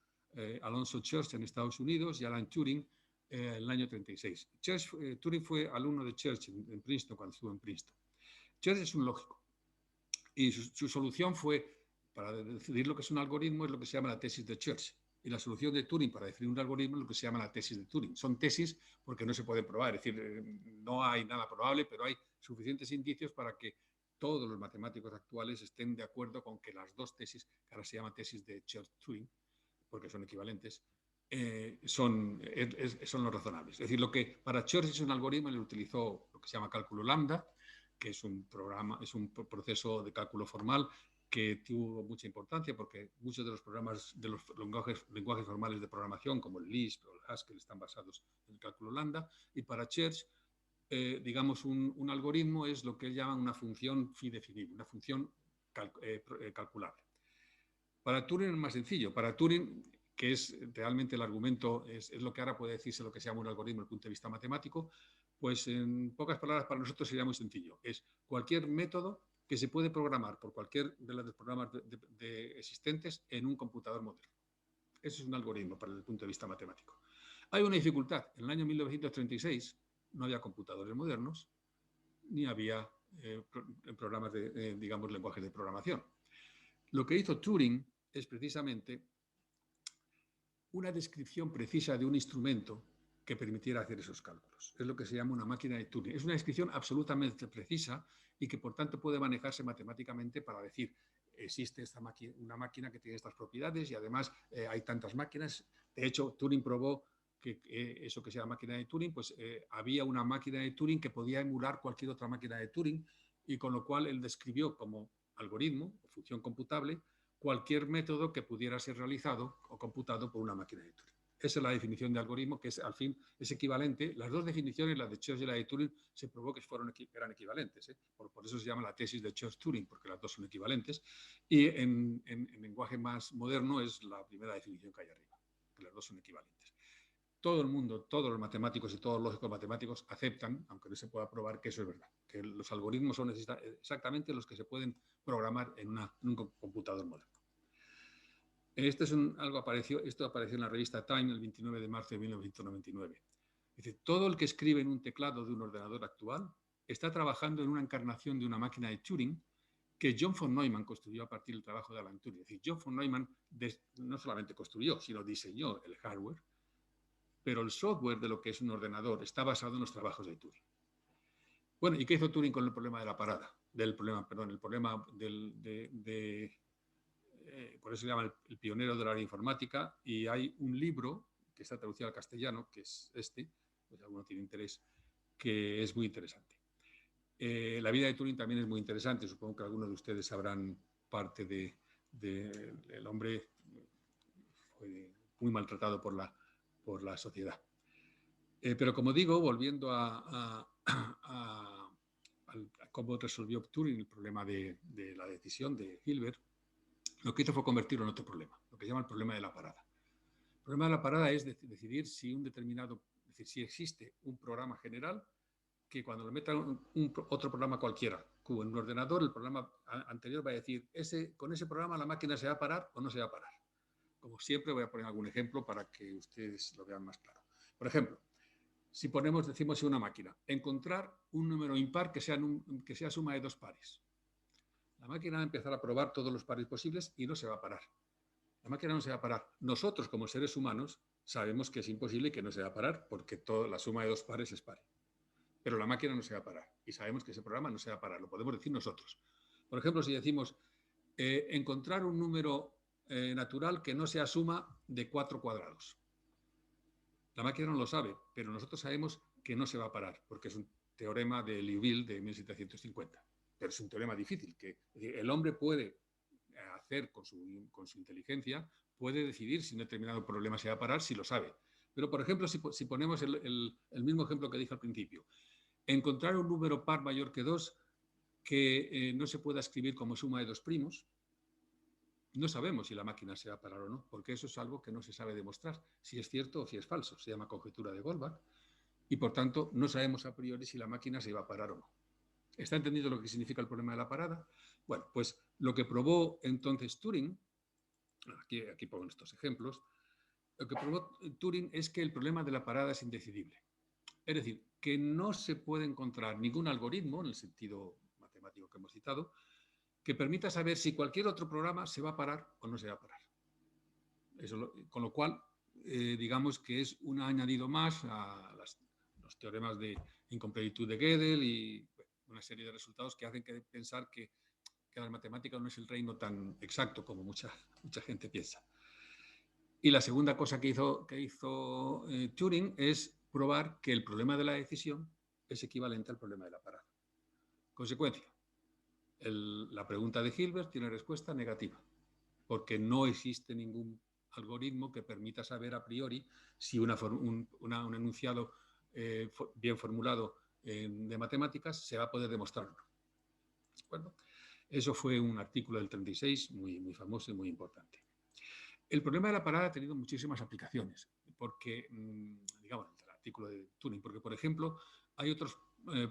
Alonzo Church en Estados Unidos y Alan Turing en el año 36. Turing fue alumno de Church en Princeton cuando estuvo en Princeton. Church es un lógico y su solución fue, para decidir lo que es un algoritmo, es lo que se llama la tesis de Church. Y la solución de Turing para definir un algoritmo es lo que se llama la tesis de Turing. Son tesis porque no se pueden probar, es decir, no hay nada probable, pero hay suficientes indicios para que todos los matemáticos actuales estén de acuerdo con que las dos tesis, que ahora se llama tesis de Church-Turing, porque son equivalentes, son los razonables. Es decir, lo que para Church es un algoritmo, le utilizó lo que se llama cálculo lambda, que es un proceso de cálculo formal que tuvo mucha importancia porque muchos de los programas, de los lenguajes formales de programación, como el Lisp o el Haskell, están basados en el cálculo lambda. Y para Church, digamos, un algoritmo es lo que él llama una función phi definible, una función calculable. Para Turing es más sencillo. Para Turing, que es realmente el argumento, es lo que ahora puede decirse lo que se llama un algoritmo desde el punto de vista matemático, pues en pocas palabras para nosotros sería muy sencillo. Es cualquier método que se puede programar por cualquier de los programas existentes en un computador moderno. Eso es un algoritmo desde el punto de vista matemático. Hay una dificultad. En el año 1936 no había computadores modernos ni había programas digamos, lenguajes de programación. Lo que hizo Turing es precisamente una descripción precisa de un instrumento que permitiera hacer esos cálculos. Es lo que se llama una máquina de Turing. Es una descripción absolutamente precisa y que, por tanto, puede manejarse matemáticamente para decir, existe una máquina que tiene estas propiedades y, además, hay tantas máquinas. De hecho, Turing probó que eso que se llama máquina de Turing, pues había una máquina de Turing que podía emular cualquier otra máquina de Turing y con lo cual él describió como algoritmo o función computable cualquier método que pudiera ser realizado o computado por una máquina de Turing. Esa es la definición de algoritmo, que es, al fin es equivalente. Las dos definiciones, la de Church y la de Turing, se probó que eran equivalentes. Por eso se llama la tesis de Church-Turing, porque las dos son equivalentes. Y en lenguaje más moderno es la primera definición que hay arriba, que las dos son equivalentes. Todo el mundo, todos los matemáticos y todos los lógicos matemáticos aceptan, aunque no se pueda probar, que eso es verdad, que los algoritmos son exactamente los que se pueden programar en un computador moderno. Esto apareció en la revista Time el 29 de marzo de 1999. Dice, todo el que escribe en un teclado de un ordenador actual está trabajando en una encarnación de una máquina de Turing que John von Neumann construyó a partir del trabajo de Alan Turing. Es decir, John von Neumann no solamente construyó, sino diseñó el hardware, pero el software de lo que es un ordenador está basado en los trabajos de Turing. Bueno, ¿y qué hizo Turing con el problema de la parada? El problema por eso se llama el pionero de la informática, y hay un libro que está traducido al castellano, que es pues si alguno tiene interés, que es muy interesante. La vida de Turing también es muy interesante, supongo que algunos de ustedes sabrán parte del hombre fue muy maltratado por la sociedad. Pero como digo, volviendo a cómo resolvió Turing el problema de la decisión de Hilbert, lo que hizo fue convertirlo en otro problema, lo que se llama el problema de la parada. El problema de la parada es decidir si si existe un programa general que cuando lo metan otro programa cualquiera, en un ordenador, el programa anterior va a decir, con ese programa la máquina se va a parar o no se va a parar. Como siempre, voy a poner algún ejemplo para que ustedes lo vean más claro. Por ejemplo, si decimos en una máquina, encontrar un número impar que sea suma de dos pares. La máquina va a empezar a probar todos los pares posibles y no se va a parar. La máquina no se va a parar. Nosotros, como seres humanos, sabemos que es imposible y que no se va a parar porque toda la suma de dos pares es par. Pero la máquina no se va a parar y sabemos que ese programa no se va a parar. Lo podemos decir nosotros. Por ejemplo, si decimos encontrar un número natural que no sea suma de 4 cuadrados. La máquina no lo sabe, pero nosotros sabemos que no se va a parar porque es un teorema de Liouville de 1750. Pero es un teorema difícil, que el hombre puede hacer con su inteligencia, puede decidir si un determinado problema se va a parar si lo sabe. Pero, por ejemplo, si ponemos el mismo ejemplo que dije al principio, encontrar un número par mayor que 2 que no se pueda escribir como suma de dos primos, no sabemos si la máquina se va a parar o no, porque eso es algo que no se sabe demostrar, si es cierto o si es falso. Se llama conjetura de Goldbach y, por tanto, no sabemos a priori si la máquina se va a parar o no. ¿Está entendido lo que significa el problema de la parada? Bueno, pues lo que probó entonces Turing, aquí pongo estos ejemplos, lo que probó Turing es que el problema de la parada es indecidible. Es decir, que no se puede encontrar ningún algoritmo, en el sentido matemático que hemos citado, que permita saber si cualquier otro programa se va a parar o no se va a parar. Con lo cual, digamos que es un añadido más a los teoremas de incompletitud de Gödel y una serie de resultados que hacen pensar que la matemática no es el reino tan exacto como mucha gente piensa. Y la segunda cosa que hizo Turing es probar que el problema de la decisión es equivalente al problema de la parada. Consecuencia, la pregunta de Hilbert tiene respuesta negativa, porque no existe ningún algoritmo que permita saber a priori si un enunciado bien formulado de matemáticas se va a poder demostrar o no. ¿De acuerdo? Eso fue un artículo del 36 muy famoso y muy importante. El problema de la parada ha tenido muchísimas aplicaciones, porque, digamos, el artículo de Turing, porque, por ejemplo, hay otros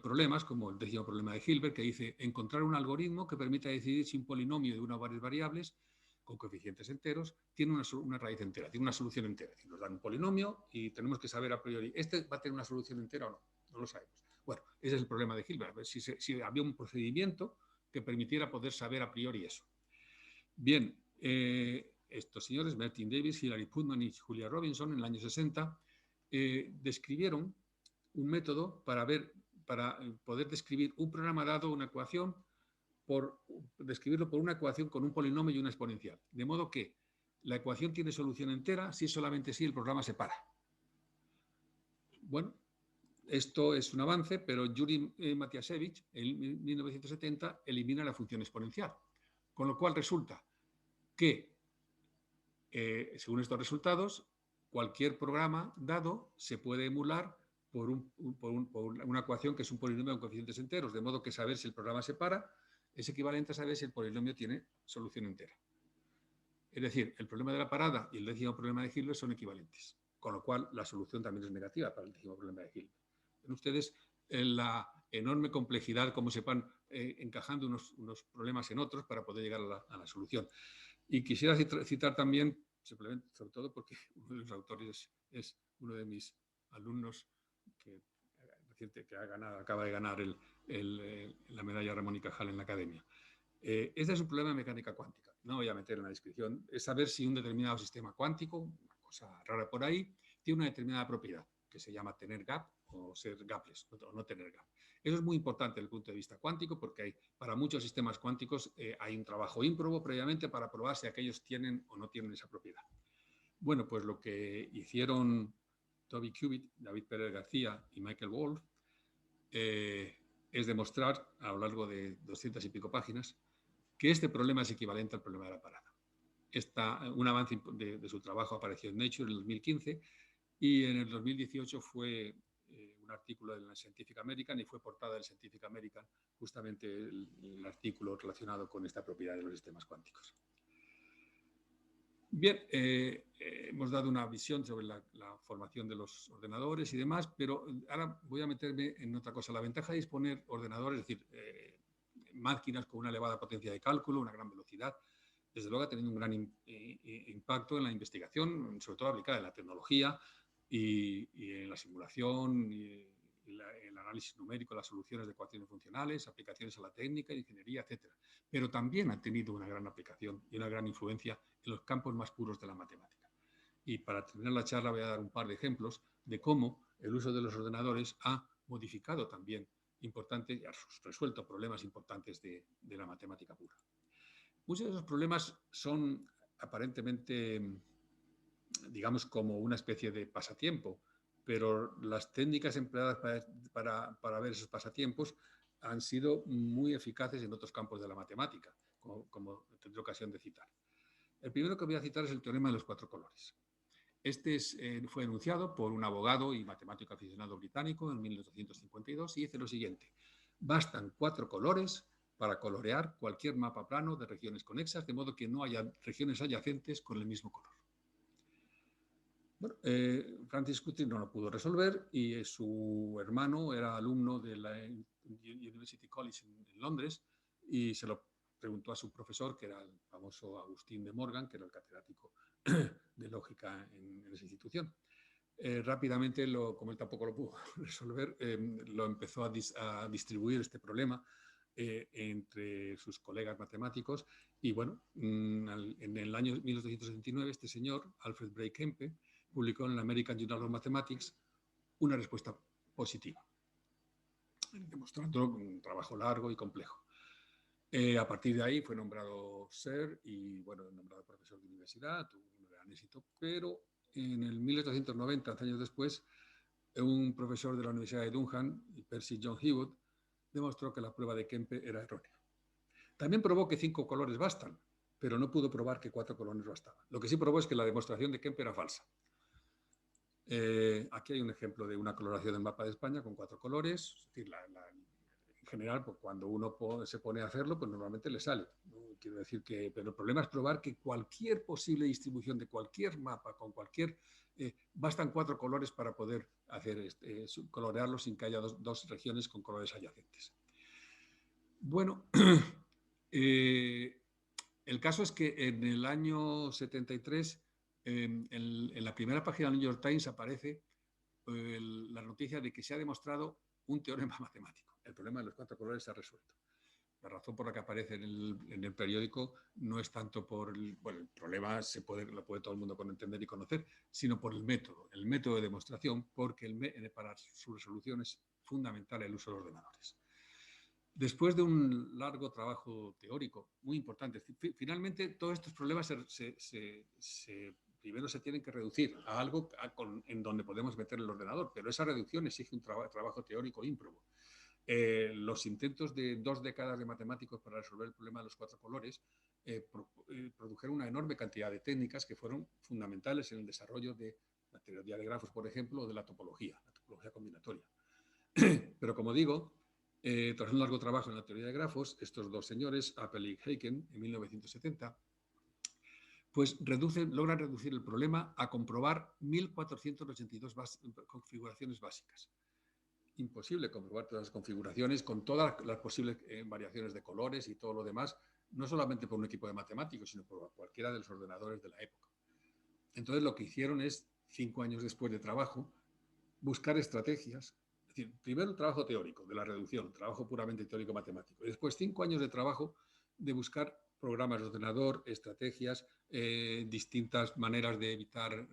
problemas, como el 10º problema de Hilbert, que dice encontrar un algoritmo que permita decidir si un polinomio de una o varias variables con coeficientes enteros tiene una raíz entera, tiene una solución entera. Nos dan un polinomio y tenemos que saber a priori, ¿este va a tener una solución entera o no? No lo sabemos. Bueno, ese es el problema de Hilbert, a ver si había un procedimiento que permitiera poder saber a priori eso. Bien, estos señores, Martin Davis, Hilary Putnam y Julia Robinson, en el año 60, describieron un método para poder describir un programa dado, una ecuación, describirlo por una ecuación con un polinomio y una exponencial. De modo que la ecuación tiene solución entera si solamente si el programa se para. Bueno, esto es un avance, pero Yuri Matiasevich, en 1970, elimina la función exponencial. Con lo cual resulta que, según estos resultados, cualquier programa dado se puede emular por una ecuación que es un polinomio con coeficientes enteros, de modo que saber si el programa se para es equivalente a saber si el polinomio tiene solución entera. Es decir, el problema de la parada y el 10º problema de Hilbert son equivalentes, con lo cual la solución también es negativa para el 10º problema de Hilbert. Ven ustedes la enorme complejidad, cómo se van encajando unos problemas en otros para poder llegar a la solución. Y quisiera citar también, simplemente, sobre todo porque uno de los autores es uno de mis alumnos que acaba de ganar la medalla Ramón y Cajal en la academia. Este es un problema de mecánica cuántica. No voy a meter en la descripción. Es saber si un determinado sistema cuántico, una cosa rara por ahí, tiene una determinada propiedad, que se llama tener gap o ser gapless, o no tener gap. Eso es muy importante desde el punto de vista cuántico, porque para muchos sistemas cuánticos hay un trabajo ímprobo previamente para probar si aquellos tienen o no tienen esa propiedad. Bueno, pues lo que hicieron Toby Cubitt, David Pérez García y Michael Wolff es demostrar a lo largo de 200 y pico páginas que este problema es equivalente al problema de la parada. Un avance de su trabajo apareció en Nature en el 2015 y en el 2018 fue un artículo en la Scientific American y fue portada del Scientific American justamente el artículo relacionado con esta propiedad de los sistemas cuánticos. Bien, hemos dado una visión sobre la formación de los ordenadores y demás, pero ahora voy a meterme en otra cosa. La ventaja de disponer ordenadores, es decir, máquinas con una elevada potencia de cálculo, una gran velocidad, desde luego ha tenido un gran impacto en la investigación, sobre todo aplicada en la tecnología y en la simulación y el análisis numérico, las soluciones de ecuaciones funcionales, aplicaciones a la técnica, ingeniería, etc. Pero también ha tenido una gran aplicación y una gran influencia en los campos más puros de la matemática. Y para terminar la charla voy a dar un par de ejemplos de cómo el uso de los ordenadores ha modificado también importantes y ha resuelto problemas importantes de la matemática pura. Muchos de esos problemas son aparentemente, digamos, como una especie de pasatiempo, pero las técnicas empleadas para ver esos pasatiempos han sido muy eficaces en otros campos de la matemática, como tendré ocasión de citar. El primero que voy a citar es el teorema de los 4 colores. Este fue enunciado por un abogado y matemático aficionado británico en 1852 y dice lo siguiente: bastan 4 colores para colorear cualquier mapa plano de regiones conexas, de modo que no haya regiones adyacentes con el mismo color. Bueno, Francis Crick no lo pudo resolver y su hermano era alumno de la University College en Londres y se lo preguntó a su profesor, que era el famoso Agustín de Morgan, que era el catedrático de lógica en esa institución. Rápidamente, como él tampoco lo pudo resolver, lo empezó a distribuir este problema entre sus colegas matemáticos y bueno, en el año 1869 este señor, Alfred Bray Kempe, publicó en el American Journal of Mathematics una respuesta positiva, demostrando un trabajo largo y complejo. A partir de ahí fue nombrado Sir y bueno, nombrado profesor de universidad, tuvo un gran éxito, pero en el 1890, 11 años después, un profesor de la Universidad de Durham, Percy John Hewitt, demostró que la prueba de Kempe era errónea. También probó que 5 colores bastan, pero no pudo probar que 4 colores bastaban. Lo que sí probó es que la demostración de Kempe era falsa. Aquí hay un ejemplo de una coloración del mapa de España con 4 colores. Es decir, en general, pues cuando uno se pone a hacerlo, pues normalmente le sale. ¿No? Quiero decir que, pero el problema es probar que cualquier posible distribución de cualquier mapa con cualquier bastan 4 colores para poder hacer colorearlo sin que haya dos regiones con colores adyacentes. Bueno, el caso es que en el año 73, en la primera página del New York Times aparece la noticia de que se ha demostrado un teorema matemático. El problema de los 4 colores se ha resuelto. La razón por la que aparece en el periódico no es tanto por el problema lo puede todo el mundo entender y conocer, sino por el método de demostración, porque para su resolución es fundamental el uso de ordenadores. Después de un largo trabajo teórico muy importante, finalmente todos estos problemas primero se tienen que reducir a algo en donde podemos meter el ordenador, pero esa reducción exige un trabajo teórico ímprobo. Los intentos de 2 décadas de matemáticos para resolver el problema de los 4 colores produjeron una enorme cantidad de técnicas que fueron fundamentales en el desarrollo de la teoría de grafos, por ejemplo, o de la topología combinatoria. Pero como digo, tras un largo trabajo en la teoría de grafos, estos 2 señores, Appel y Heiken, en 1970, pues logran reducir el problema a comprobar 1482 configuraciones básicas. Imposible comprobar todas las configuraciones con todas las posibles variaciones de colores y todo lo demás, no solamente por un equipo de matemáticos, sino por cualquiera de los ordenadores de la época. Entonces lo que hicieron es, 5 años después de trabajo, buscar estrategias. Es decir, primero el trabajo teórico de la reducción, trabajo puramente teórico-matemático. Y después 5 años de trabajo de buscar programas de ordenador, estrategias, distintas maneras de evitar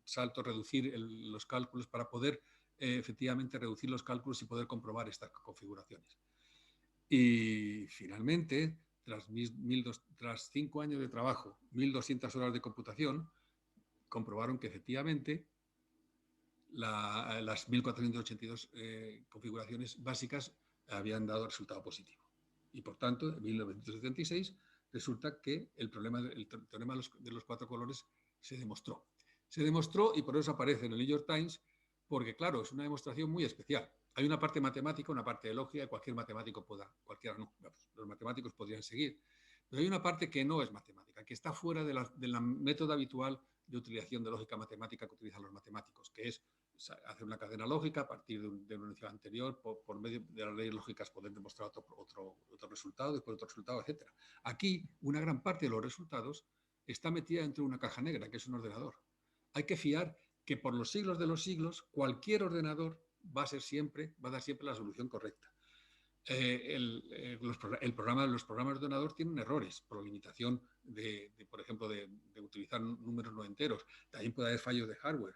saltos, reducir los cálculos para poder efectivamente reducir los cálculos y poder comprobar estas configuraciones. Y finalmente, tras 5 años de trabajo, 1.200 horas de computación, comprobaron que efectivamente las 1482 configuraciones básicas habían dado resultado positivo. Y por tanto, en 1976 resulta que el teorema de los 4 colores se demostró. Se demostró y por eso aparece en el New York Times, porque claro, es una demostración muy especial. Hay una parte matemática, una parte de lógica, cualquier matemático cualquiera no, los matemáticos podrían seguir. Pero hay una parte que no es matemática, que está fuera de la método habitual de utilización de lógica matemática que utilizan los matemáticos, que es hacer una cadena lógica a partir de una unidad anterior, por medio de las leyes lógicas poder demostrar otro resultado, después otro resultado, etc. Aquí, una gran parte de los resultados está metida dentro de una caja negra, que es un ordenador. Hay que fiar que por los siglos de los siglos, cualquier ordenador va a dar siempre la solución correcta. Los programas de ordenador tienen errores por limitación por ejemplo, de utilizar números no enteros. También puede haber fallos de hardware.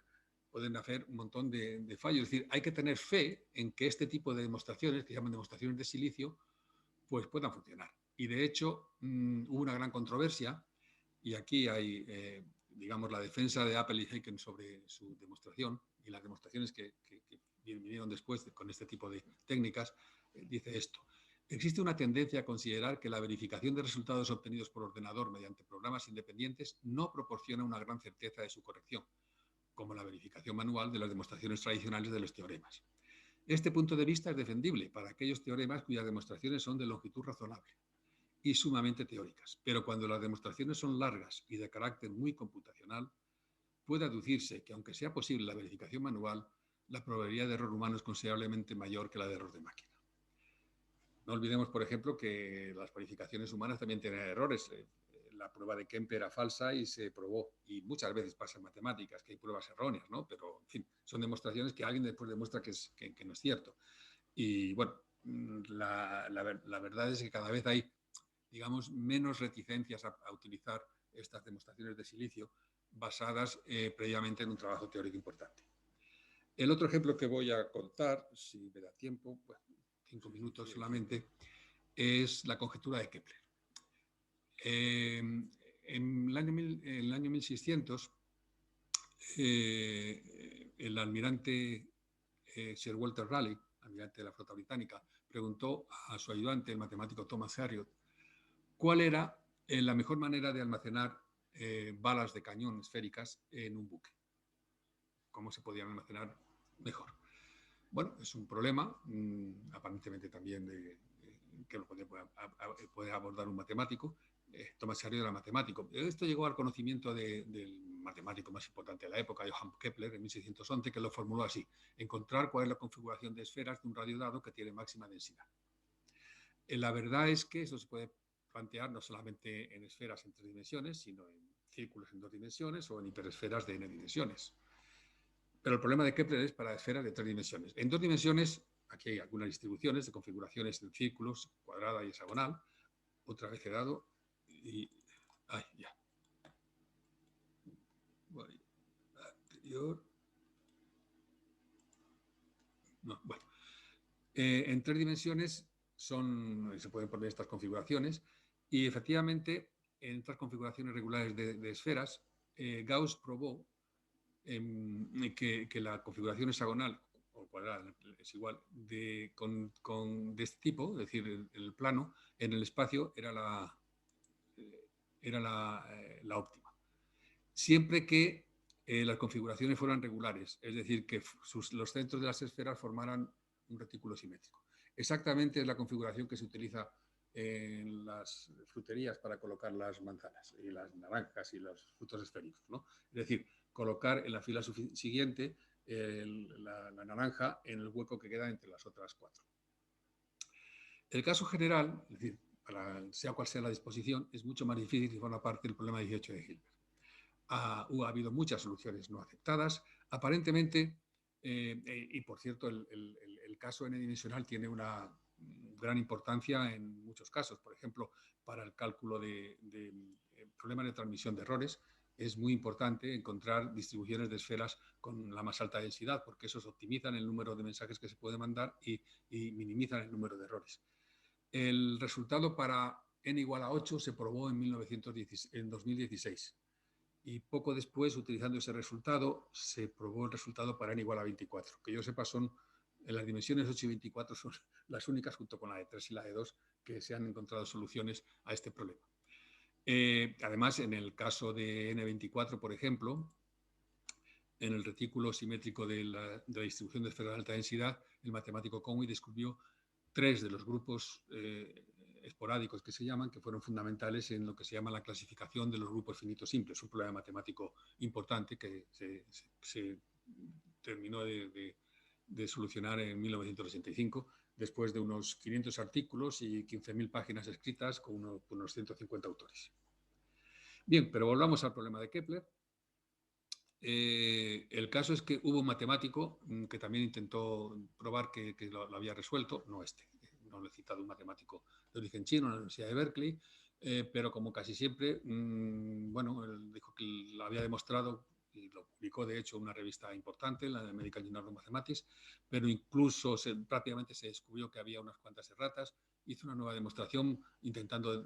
Pueden hacer un montón de fallos. Es decir, hay que tener fe en que este tipo de demostraciones, que se llaman demostraciones de silicio, pues puedan funcionar. Y de hecho, hubo una gran controversia, y aquí hay, digamos, la defensa de Appel y Heiken sobre su demostración y las demostraciones que vinieron después con este tipo de técnicas. Dice esto: existe una tendencia a considerar que la verificación de resultados obtenidos por ordenador mediante programas independientes no proporciona una gran certeza de su corrección, como la verificación manual de las demostraciones tradicionales de los teoremas. Este punto de vista es defendible para aquellos teoremas cuyas demostraciones son de longitud razonable y sumamente teóricas, pero cuando las demostraciones son largas y de carácter muy computacional, puede aducirse que, aunque sea posible la verificación manual, la probabilidad de error humano es considerablemente mayor que la de error de máquina. No olvidemos, por ejemplo, que las verificaciones humanas también tienen errores. la prueba de Kempe era falsa y se probó. Y muchas veces pasa en matemáticas, que hay pruebas erróneas, ¿no? Pero, en fin, son demostraciones que alguien después demuestra que no es cierto. Y, bueno, la verdad es que cada vez hay, digamos, menos reticencias a utilizar estas demostraciones de silicio basadas previamente en un trabajo teórico importante. El otro ejemplo que voy a contar, si me da tiempo, bueno, 5 minutos solamente, es la conjetura de Kepler. En el año 1600, el almirante Sir Walter Raleigh, almirante de la flota británica, preguntó a su ayudante, el matemático Thomas Harriot, cuál era la mejor manera de almacenar balas de cañón esféricas en un buque. ¿Cómo se podían almacenar mejor? Bueno, es un problema, aparentemente también que lo puede abordar un matemático. Thomas Harriot era matemático. Esto llegó al conocimiento del matemático más importante de la época, Johann Kepler, en 1611, que lo formuló así: encontrar cuál es la configuración de esferas de un radio dado que tiene máxima densidad. La verdad es que eso se puede plantear no solamente en esferas en 3 dimensiones, sino en círculos en 2 dimensiones o en hiperesferas de n dimensiones. Pero el problema de Kepler es para esferas de 3 dimensiones. En 2 dimensiones, aquí hay algunas distribuciones de configuraciones en círculos, cuadrada y hexagonal. Otra vez he dado y... ¡Ay, ya! Voy anterior. No, bueno. En 3 dimensiones se pueden poner estas configuraciones y efectivamente en estas configuraciones regulares de esferas, Gauss probó que la configuración hexagonal o cuadrada es igual de este tipo, es decir, el plano en el espacio era la óptima. Siempre que las configuraciones fueran regulares, es decir, que los centros de las esferas formaran un retículo simétrico. Exactamente es la configuración que se utiliza en las fruterías para colocar las manzanas y las naranjas y los frutos esféricos, ¿no? Es decir, colocar en la fila siguiente la naranja en el hueco que queda entre las otras 4. El caso general, es decir, sea cual sea la disposición, es mucho más difícil y forma parte del problema 18 de Hilbert. Ha habido muchas soluciones no aceptadas. Aparentemente, y por cierto, el caso n-dimensional tiene una gran importancia en muchos casos. Por ejemplo, para el cálculo de problemas de transmisión de errores, es muy importante encontrar distribuciones de esferas con la más alta densidad, porque esos optimizan el número de mensajes que se puede mandar y minimizan el número de errores. El resultado para n igual a 8 se probó en 2016. Y poco después, utilizando ese resultado, se probó el resultado para n igual a 24. Que yo sepa, en las dimensiones 8 y 24 son las únicas, junto con la de 3 y la de 2, que se han encontrado soluciones a este problema. Además, en el caso de n24, por ejemplo, en el retículo simétrico de la distribución de esferas de alta densidad, el matemático Conway descubrió 3 de los grupos esporádicos que se llaman, que fueron fundamentales en lo que se llama la clasificación de los grupos finitos simples, un problema matemático importante que se terminó de solucionar en 1985, después de unos 500 artículos y 15.000 páginas escritas con unos 150 autores. Bien, pero volvamos al problema de Kepler. El caso es que hubo un matemático que también intentó probar que lo había resuelto, no lo he citado, un matemático de origen chino en la Universidad de Berkeley, pero como casi siempre, bueno, él dijo que lo había demostrado y lo publicó de hecho en una revista importante, la de American Journal of Mathematics, pero incluso prácticamente se descubrió que había unas cuantas erratas. Hizo una nueva demostración intentando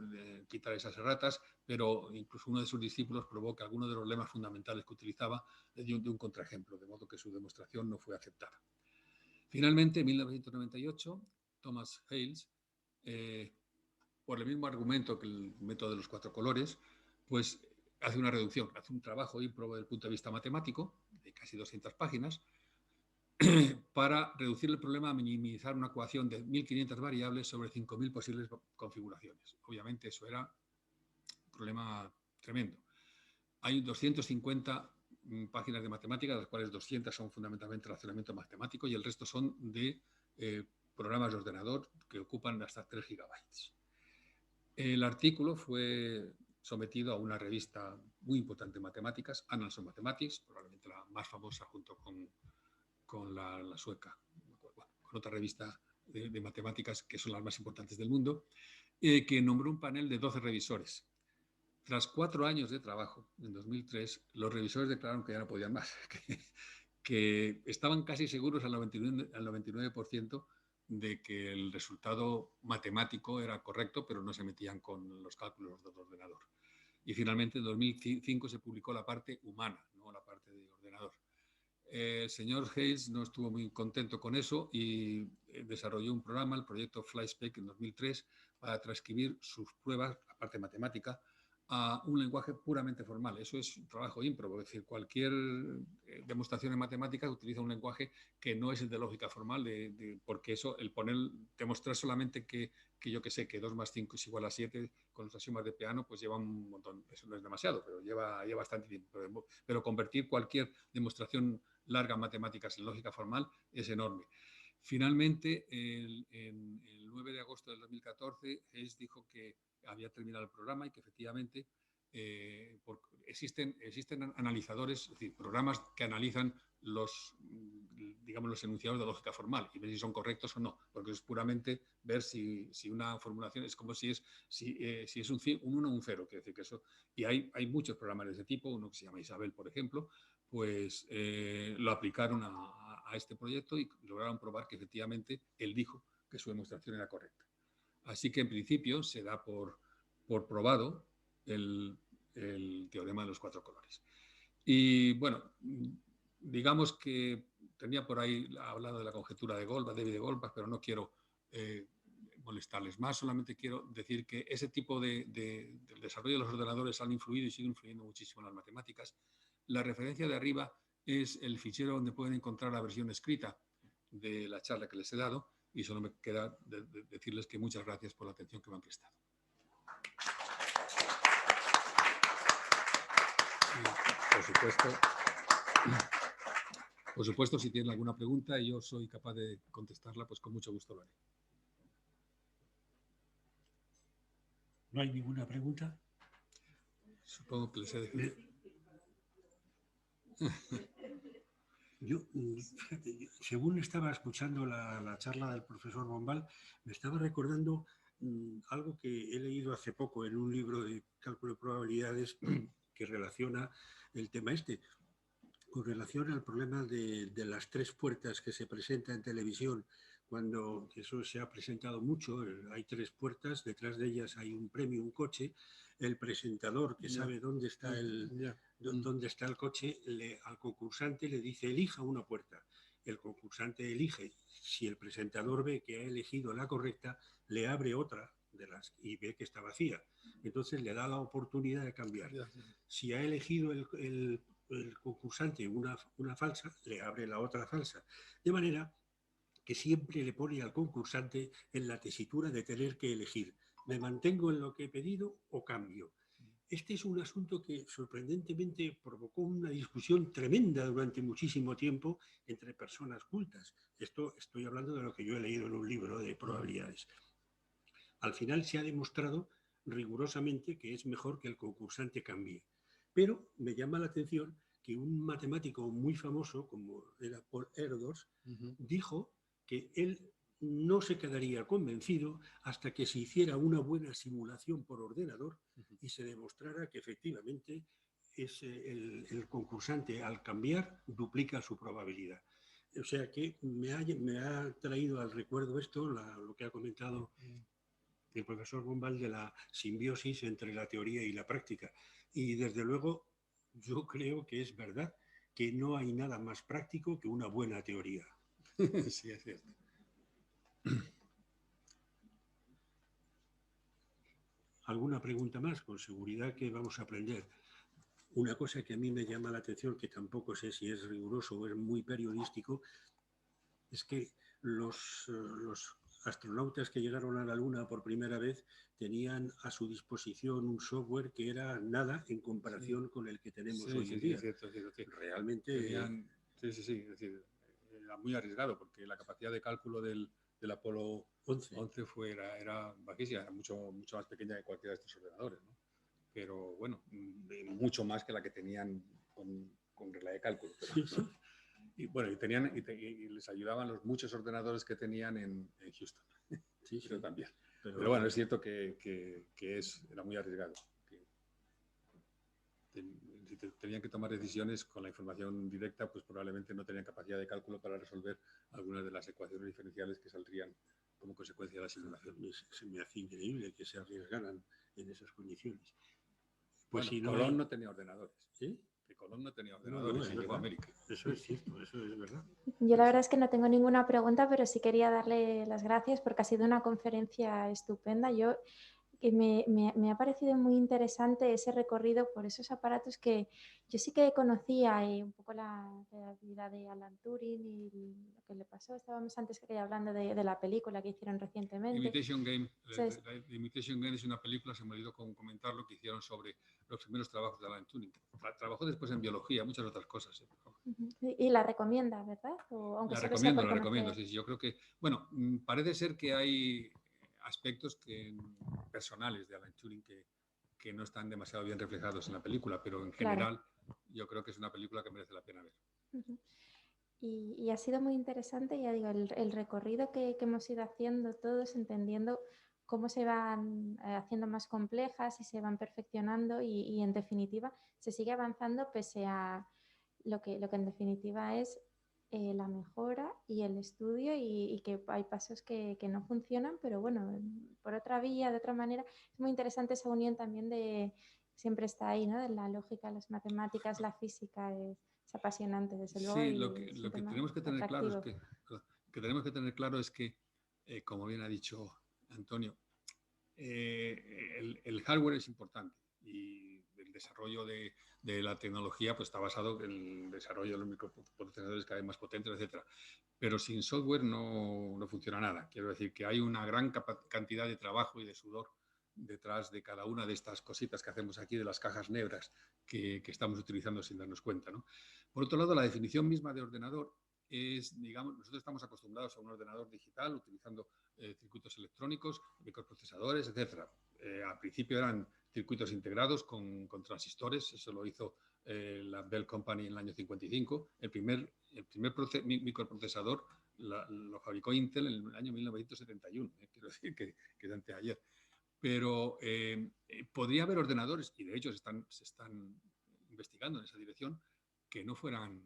quitar esas erratas, pero incluso uno de sus discípulos probó que algunos de los lemas fundamentales que utilizaba le dio un contraejemplo, de modo que su demostración no fue aceptada. Finalmente, en 1998, Thomas Hales, por el mismo argumento que el método de los 4 colores, pues hace una reducción, hace un trabajo ímprobo desde el punto de vista matemático, de casi 200 páginas, para reducir el problema a minimizar una ecuación de 1.500 variables sobre 5.000 posibles configuraciones. Obviamente eso era un problema tremendo. Hay 250 páginas de matemáticas, de las cuales 200 son fundamentalmente razonamiento matemático y el resto son de programas de ordenador que ocupan hasta 3 gigabytes. El artículo fue sometido a una revista muy importante en matemáticas, Annals of Mathematics, probablemente la más famosa junto con la sueca, con otra revista de matemáticas que son las más importantes del mundo, que nombró un panel de 12 revisores. Tras 4 años de trabajo, en 2003, los revisores declararon que ya no podían más, que estaban casi seguros al 99% de que el resultado matemático era correcto, pero no se metían con los cálculos del ordenador. Y finalmente, en 2005 se publicó la parte humana, no la parte de ordenador. El señor Hayes no estuvo muy contento con eso y desarrolló un programa, el proyecto FlySpec, en 2003, para transcribir sus pruebas, aparte matemática, a un lenguaje puramente formal. Eso es un trabajo ímprobo, es decir, cualquier demostración en matemáticas utiliza un lenguaje que no es el de lógica formal, porque eso, el demostrar solamente que yo que sé, que 2 más 5 es igual a 7 con los axiomas de Peano, pues lleva un montón, eso no es demasiado, pero lleva bastante tiempo. Pero convertir cualquier demostración larga en matemáticas en lógica formal es enorme. Finalmente, el 9 de agosto del 2014, Hayes dijo que había terminado el programa y que efectivamente existen analizadores, es decir, programas que analizan los enunciados de lógica formal y ver si son correctos o no, porque es puramente ver si una formulación es como si es un 1 o un 0, quiere decir que eso, y hay muchos programas de ese tipo, uno que se llama Isabel, por ejemplo, pues lo aplicaron a este proyecto y lograron probar que efectivamente él dijo que su demostración era correcta. Así que en principio se da por probado el teorema de los 4 colores. Y bueno, digamos que tenía por ahí hablado de la conjetura de Goldbach, David de Goldbach, pero no quiero molestarles más, solamente quiero decir que ese tipo del desarrollo de los ordenadores han influido y sigue influyendo muchísimo en las matemáticas. La referencia de arriba es el fichero donde pueden encontrar la versión escrita de la charla que les he dado y solo me queda decirles que muchas gracias por la atención que me han prestado. Por supuesto, si tienen alguna pregunta y yo soy capaz de contestarla, pues con mucho gusto lo haré.
¿No hay ninguna pregunta?
Supongo que les he dejado.
Yo, fíjate, según estaba escuchando la charla del profesor Bombal, me estaba recordando algo que he leído hace poco en un libro de cálculo de probabilidades que relaciona el tema con relación al problema de las 3 puertas que se presenta en televisión, cuando eso se ha presentado mucho, hay 3 puertas, detrás de ellas hay un premio, un coche, el presentador que sabe dónde está dónde está el coche, al concursante le dice elija una puerta. El concursante elige, si el presentador ve que ha elegido la correcta, le abre otra de las y ve que está vacía. Entonces le da la oportunidad de cambiar. Si ha elegido el concursante una falsa, le abre la otra falsa. De manera que siempre le pone al concursante en la tesitura de tener que elegir. ¿Me mantengo en lo que he pedido o cambio? Este es un asunto que sorprendentemente provocó una discusión tremenda durante muchísimo tiempo entre personas cultas. Esto estoy hablando de lo que yo he leído en un libro de probabilidades. Al final se ha demostrado rigurosamente que es mejor que el concursante cambie. Pero me llama la atención que un matemático muy famoso, como era Paul Erdős, dijo que él no se quedaría convencido hasta que se hiciera una buena simulación por ordenador y se demostrara que efectivamente el concursante al cambiar duplica su probabilidad. O sea que me ha traído al recuerdo esto, lo que ha comentado el profesor Bombal, de la simbiosis entre la teoría y la práctica. Y desde luego yo creo que es verdad que no hay nada más práctico que una buena teoría.
Sí, es cierto.
¿Alguna pregunta más? Con seguridad que vamos a aprender. Una cosa que a mí me llama la atención, que tampoco sé si es riguroso o es muy periodístico, es que los astronautas que llegaron a la Luna por primera vez tenían a su disposición un software que era nada en comparación con el que tenemos hoy en día.
Sí, es cierto.
Realmente...
es decir, era muy arriesgado porque la capacidad de cálculo del Apolo 11 era bajísima, era mucho más pequeña que cualquiera de estos ordenadores, ¿no? pero bueno, mucho más que la que tenían con regla de cálculo. Pero,
sí, sí.
y bueno, y les ayudaban los muchos ordenadores que tenían en Houston.
Sí,
Pero
sí.
también.
Pero
Pero bueno, es cierto que era muy arriesgado. Si tenían que tomar decisiones con la información directa, pues probablemente no tenían capacidad de cálculo para resolver algunas de las ecuaciones diferenciales que saldrían como consecuencia de la simulación.
se me hace increíble que se arriesgaran en esas condiciones. Pues
Bueno,
si no
Colón
hay...
no tenía ordenadores.
¿Sí?
Que Colón no tenía
No,
ordenadores
es
y llegó a
verdad.
América.
Eso es cierto, eso es verdad.
Yo la verdad es que no tengo ninguna pregunta, pero sí quería darle las gracias porque ha sido una conferencia estupenda. Que me ha parecido muy interesante ese recorrido por esos aparatos que yo sí que conocía un poco la vida de Alan Turing y lo que le pasó. Estábamos antes hablando de la película que hicieron recientemente.
Imitation Game.
Entonces,
Imitation Game es una película, se me olvidó comentarlo, que hicieron sobre los primeros trabajos de Alan Turing. Trabajó después en biología, muchas otras cosas.
y la recomienda, ¿verdad? O, aunque
La
solo sea por
recomiendo.
conocer.
Sí, yo creo que, bueno, parece ser que hay aspectos personales de Alan Turing que no están demasiado bien reflejados en la película, pero en general yo creo que es una película que merece la pena ver.
Y ha sido muy interesante, ya digo, el recorrido que hemos ido haciendo todos, entendiendo cómo se van haciendo más complejas y se van perfeccionando y en definitiva se sigue avanzando pese a lo que en definitiva es la mejora y el estudio y que hay pasos que no funcionan, pero bueno, por otra vía, de otra manera, es muy interesante esa unión también siempre está ahí, ¿no? De la lógica, las matemáticas, la física, es apasionante, desde luego.
Sí,
Y
lo que tenemos que tener claro es que, como bien ha dicho Antonio, el hardware es importante y el desarrollo de la tecnología pues, está basado en el desarrollo de los microprocesadores cada vez más potentes, etcétera. Pero sin software no funciona nada. Quiero decir que hay una gran cantidad de trabajo y de sudor detrás de cada una de estas cositas que hacemos aquí, de las cajas negras que estamos utilizando sin darnos cuenta, ¿no? Por otro lado, la definición misma de ordenador es, digamos, nosotros estamos acostumbrados a un ordenador digital utilizando circuitos electrónicos, microprocesadores, etcétera. Al principio eran circuitos integrados con transistores, eso lo hizo la Bell Company en el año 55. El primer microprocesador lo fabricó Intel en el año 1971, quiero decir que es anteayer. Pero podría haber ordenadores, y de hecho se están investigando en esa dirección, que no fueran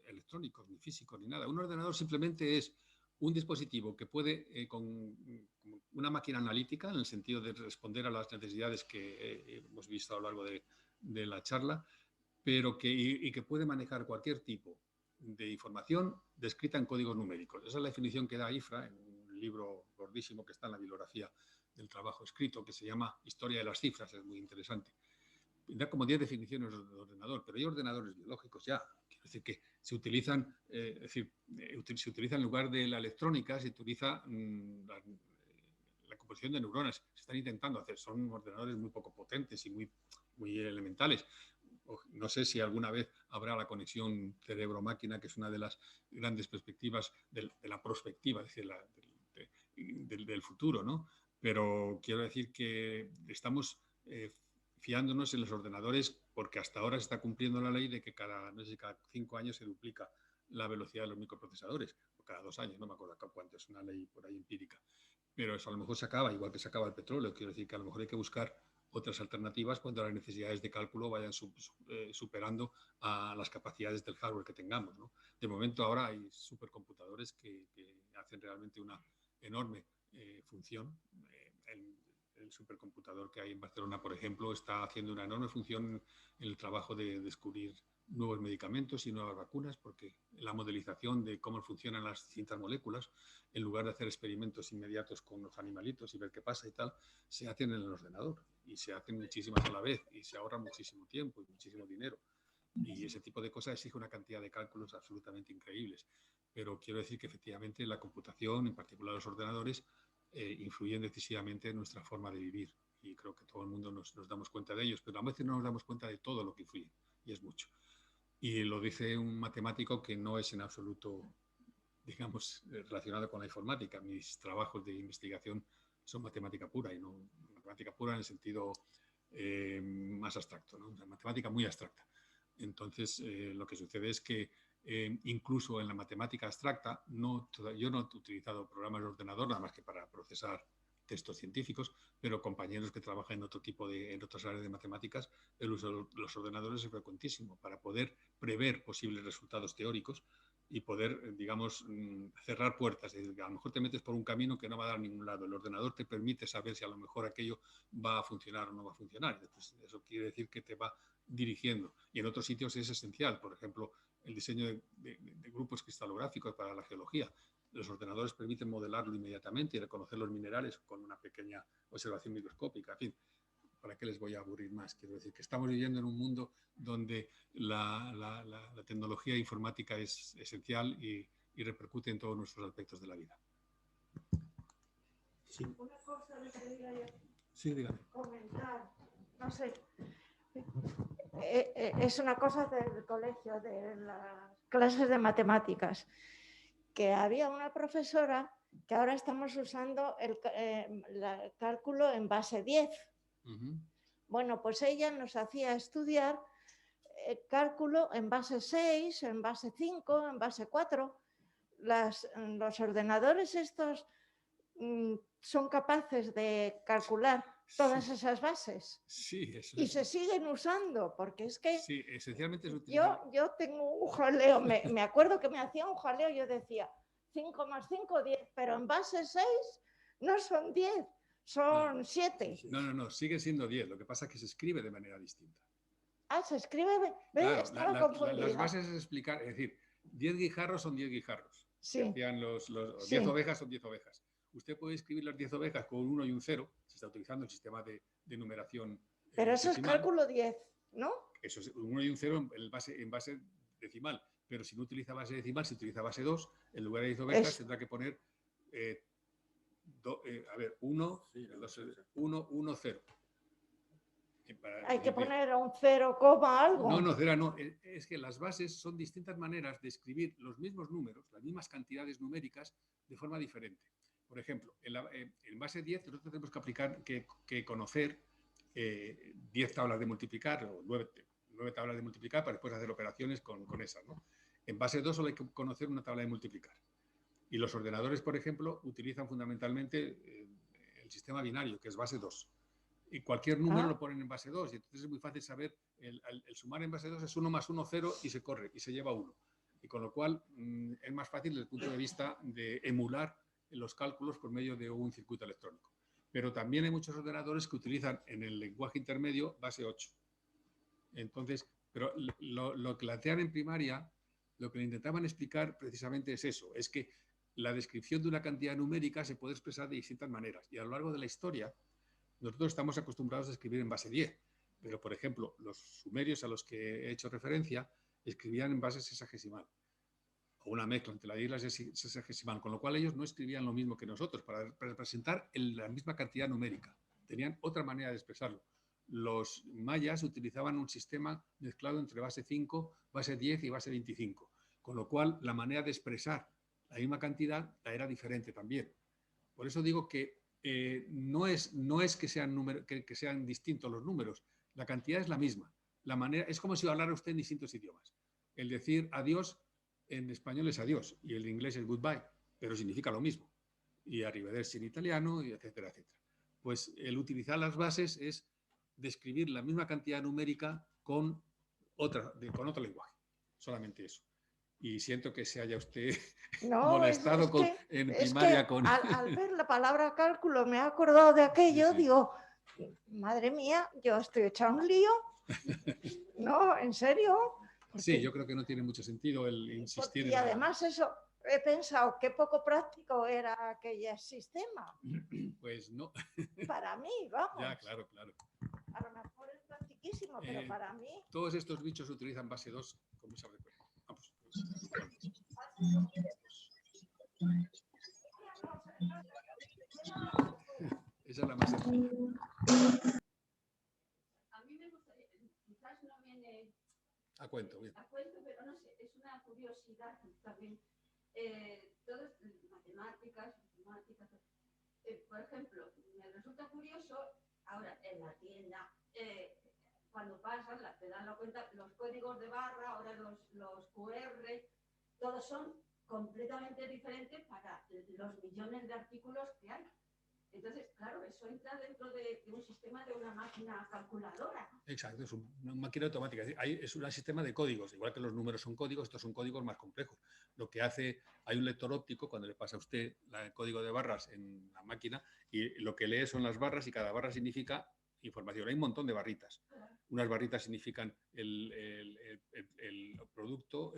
electrónicos, ni físicos, ni nada. Un ordenador simplemente es un dispositivo que puede, con una máquina analítica, en el sentido de responder a las necesidades que hemos visto a lo largo de la charla, pero que puede manejar cualquier tipo de información descrita en códigos numéricos. Esa es la definición que da IFRA en un libro gordísimo que está en la bibliografía del trabajo escrito, que se llama Historia de las cifras, es muy interesante. Da como 10 definiciones de ordenador, pero hay ordenadores biológicos ya. Quiero decir que se utilizan, se utiliza en lugar de la electrónica, se utiliza la composición de neuronas. Se están intentando hacer, son ordenadores muy poco potentes y muy elementales. No sé si alguna vez habrá la conexión cerebro-máquina, que es una de las grandes perspectivas de la prospectiva, es decir, del futuro, ¿no? Pero quiero decir que estamos fiándonos en los ordenadores porque hasta ahora se está cumpliendo la ley de que no sé si cada 5 años se duplica la velocidad de los microprocesadores, o cada 2 años, no me acuerdo cuánto, es una ley por ahí empírica. Pero eso a lo mejor se acaba, igual que se acaba el petróleo. Quiero decir que a lo mejor hay que buscar otras alternativas cuando las necesidades de cálculo vayan superando a las capacidades del hardware que tengamos, ¿no? De momento ahora hay supercomputadores que hacen realmente una enorme función. El supercomputador que hay en Barcelona, por ejemplo, está haciendo una enorme función en el trabajo de descubrir nuevos medicamentos y nuevas vacunas, porque la modelización de cómo funcionan las distintas moléculas, en lugar de hacer experimentos inmediatos con los animalitos y ver qué pasa y tal, se hacen en el ordenador y se hacen muchísimas a la vez y se ahorra muchísimo tiempo y muchísimo dinero. Y ese tipo de cosas exige una cantidad de cálculos absolutamente increíbles. Pero quiero decir que efectivamente la computación, en particular los ordenadores, influyen decisivamente en nuestra forma de vivir. Y creo que todo el mundo nos damos cuenta de ellos, pero a veces no nos damos cuenta de todo lo que influye, y es mucho. Y lo dice un matemático que no es en absoluto, digamos, relacionado con la informática. Mis trabajos de investigación son matemática pura, y no matemática pura en el sentido más abstracto, ¿no? Una matemática muy abstracta. Entonces, lo que sucede es que incluso en la matemática abstracta, yo no he utilizado programas de ordenador nada más que para procesar textos científicos, pero compañeros que trabajan en en otras áreas de matemáticas, el uso de los ordenadores es frecuentísimo para poder prever posibles resultados teóricos y poder, digamos, cerrar puertas. Es decir, a lo mejor te metes por un camino que no va a dar a ningún lado. El ordenador te permite saber si a lo mejor aquello va a funcionar o no va a funcionar. Entonces, eso quiere decir que te va dirigiendo. Y en otros sitios es esencial. Por ejemplo, el diseño de grupos cristalográficos para la geología. Los ordenadores permiten modelarlo inmediatamente y reconocer los minerales con una pequeña observación microscópica. En fin, ¿para qué les voy a aburrir más? Quiero decir que estamos viviendo en un mundo donde la tecnología informática es esencial y repercute en todos nuestros aspectos de la vida.
Sí. Una cosa le quería yo
sí, dígame.
Comentar, no sé, es una cosa del colegio, de las clases de matemáticas, que había una profesora que ahora estamos usando el cálculo en base 10. Bueno, pues ella nos hacía estudiar cálculo en base 6, en base 5, en base 4. Los ordenadores estos son capaces de calcular todas esas bases.
Sí, eso
y se siguen usando, porque es que
sí, esencialmente es
yo tengo un jaleo, me acuerdo que me hacía un jaleo, yo decía 5 más 5, 10, pero en base 6 no son 10, son 7.
No, sigue siendo 10, lo que pasa es que se escribe de manera distinta.
Ah, se escribe,
claro,
estaba confundida.
Las bases es explicar, es decir, 10 guijarros son 10 guijarros.
Sí.
Decían 10 ovejas son 10 ovejas. Usted puede escribir las 10 ovejas con un 1 y un 0, se está utilizando el sistema de numeración.
Pero eso decimal. Es cálculo 10, ¿no?
Eso es un 1 y un 0 en base decimal, pero si no utiliza base decimal, si utiliza base 2, en lugar de 10 ovejas tendrá que poner 1, 1, 0.
Hay que poner un 0, algo.
No, 0 no. Es que las bases son distintas maneras de escribir los mismos números, las mismas cantidades numéricas, de forma diferente. Por ejemplo, en base 10 nosotros tenemos que aplicar, que conocer 10 tablas de multiplicar o 9 tablas de multiplicar para después hacer operaciones con esas, ¿no? En base 2 solo hay que conocer una tabla de multiplicar. Y los ordenadores, por ejemplo, utilizan fundamentalmente el sistema binario, que es base 2. Y cualquier número lo ponen en base 2 y entonces es muy fácil saber, el sumar en base 2 es 1 más 1, 0 y se corre y se lleva 1. Y con lo cual es más fácil desde el punto de vista de emular los cálculos por medio de un circuito electrónico. Pero también hay muchos ordenadores que utilizan en el lenguaje intermedio base 8. Entonces, pero lo que plantean en primaria, lo que le intentaban explicar precisamente es eso, es que la descripción de una cantidad numérica se puede expresar de distintas maneras y a lo largo de la historia nosotros estamos acostumbrados a escribir en base 10, pero por ejemplo los sumerios a los que he hecho referencia escribían en base sexagesimal o una mezcla entre la 10 y la sexagesimal, con lo cual ellos no escribían lo mismo que nosotros para representar la misma cantidad numérica, tenían otra manera de expresarlo. Los mayas utilizaban un sistema mezclado entre base 5, base 10 y base 25, con lo cual la manera de expresar la misma cantidad era diferente también. Por eso digo que no es que sean distintos los números, la cantidad es la misma. La manera, es como si hablara usted en distintos idiomas. El decir adiós en español es adiós y el inglés es goodbye, pero significa lo mismo. Y arrivederci en italiano, y etcétera, etcétera. Pues el utilizar las bases es describir la misma cantidad numérica con otro lenguaje. Solamente eso. Y siento que se haya usted molestado en primaria con...
Al ver la palabra cálculo me he acordado de aquello, digo, madre mía, yo estoy hecha un lío. No, ¿en serio?
Porque, sí, yo creo que no tiene mucho sentido el insistir.
Y además eso, he pensado qué poco práctico era aquel sistema.
Pues no.
Para mí, vamos.
Ya, claro.
A lo mejor es practiquísimo, pero para mí...
Todos estos bichos utilizan base 2 con mucha frecuencia. Vamos. Esa es la más sencilla.
A mí me gustaría, quizás no viene
a cuento, bien.
A cuento, pero no sé, es una curiosidad también. Todas matemáticas, por ejemplo, me resulta curioso ahora en la tienda, cuando pasas, te dan la cuenta, los códigos de barra, ahora los QR, todos son completamente diferentes para los millones de artículos que hay. Entonces, claro, eso entra dentro de un sistema de una máquina calculadora.
Exacto, es una máquina automática. Es un sistema de códigos. Igual que los números son códigos, estos son códigos más complejos. Lo que hace, hay un lector óptico cuando le pasa a usted el código de barras en la máquina y lo que lee son las barras y cada barra significa información. Hay un montón de barritas. Unas barritas significan el producto,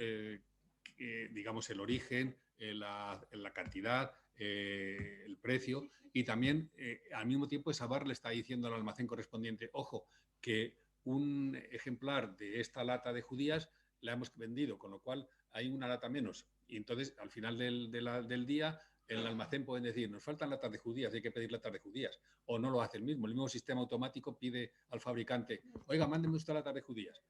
digamos el origen, la cantidad, el precio, y también al mismo tiempo esa barra le está diciendo al almacén correspondiente, ojo, que un ejemplar de esta lata de judías la hemos vendido, con lo cual hay una lata menos. Y entonces al final del día en el almacén pueden decir, nos faltan latas de judías, hay que pedir latas de judías, o no lo hace el mismo sistema automático pide al fabricante, oiga, mándeme usted latas de judías.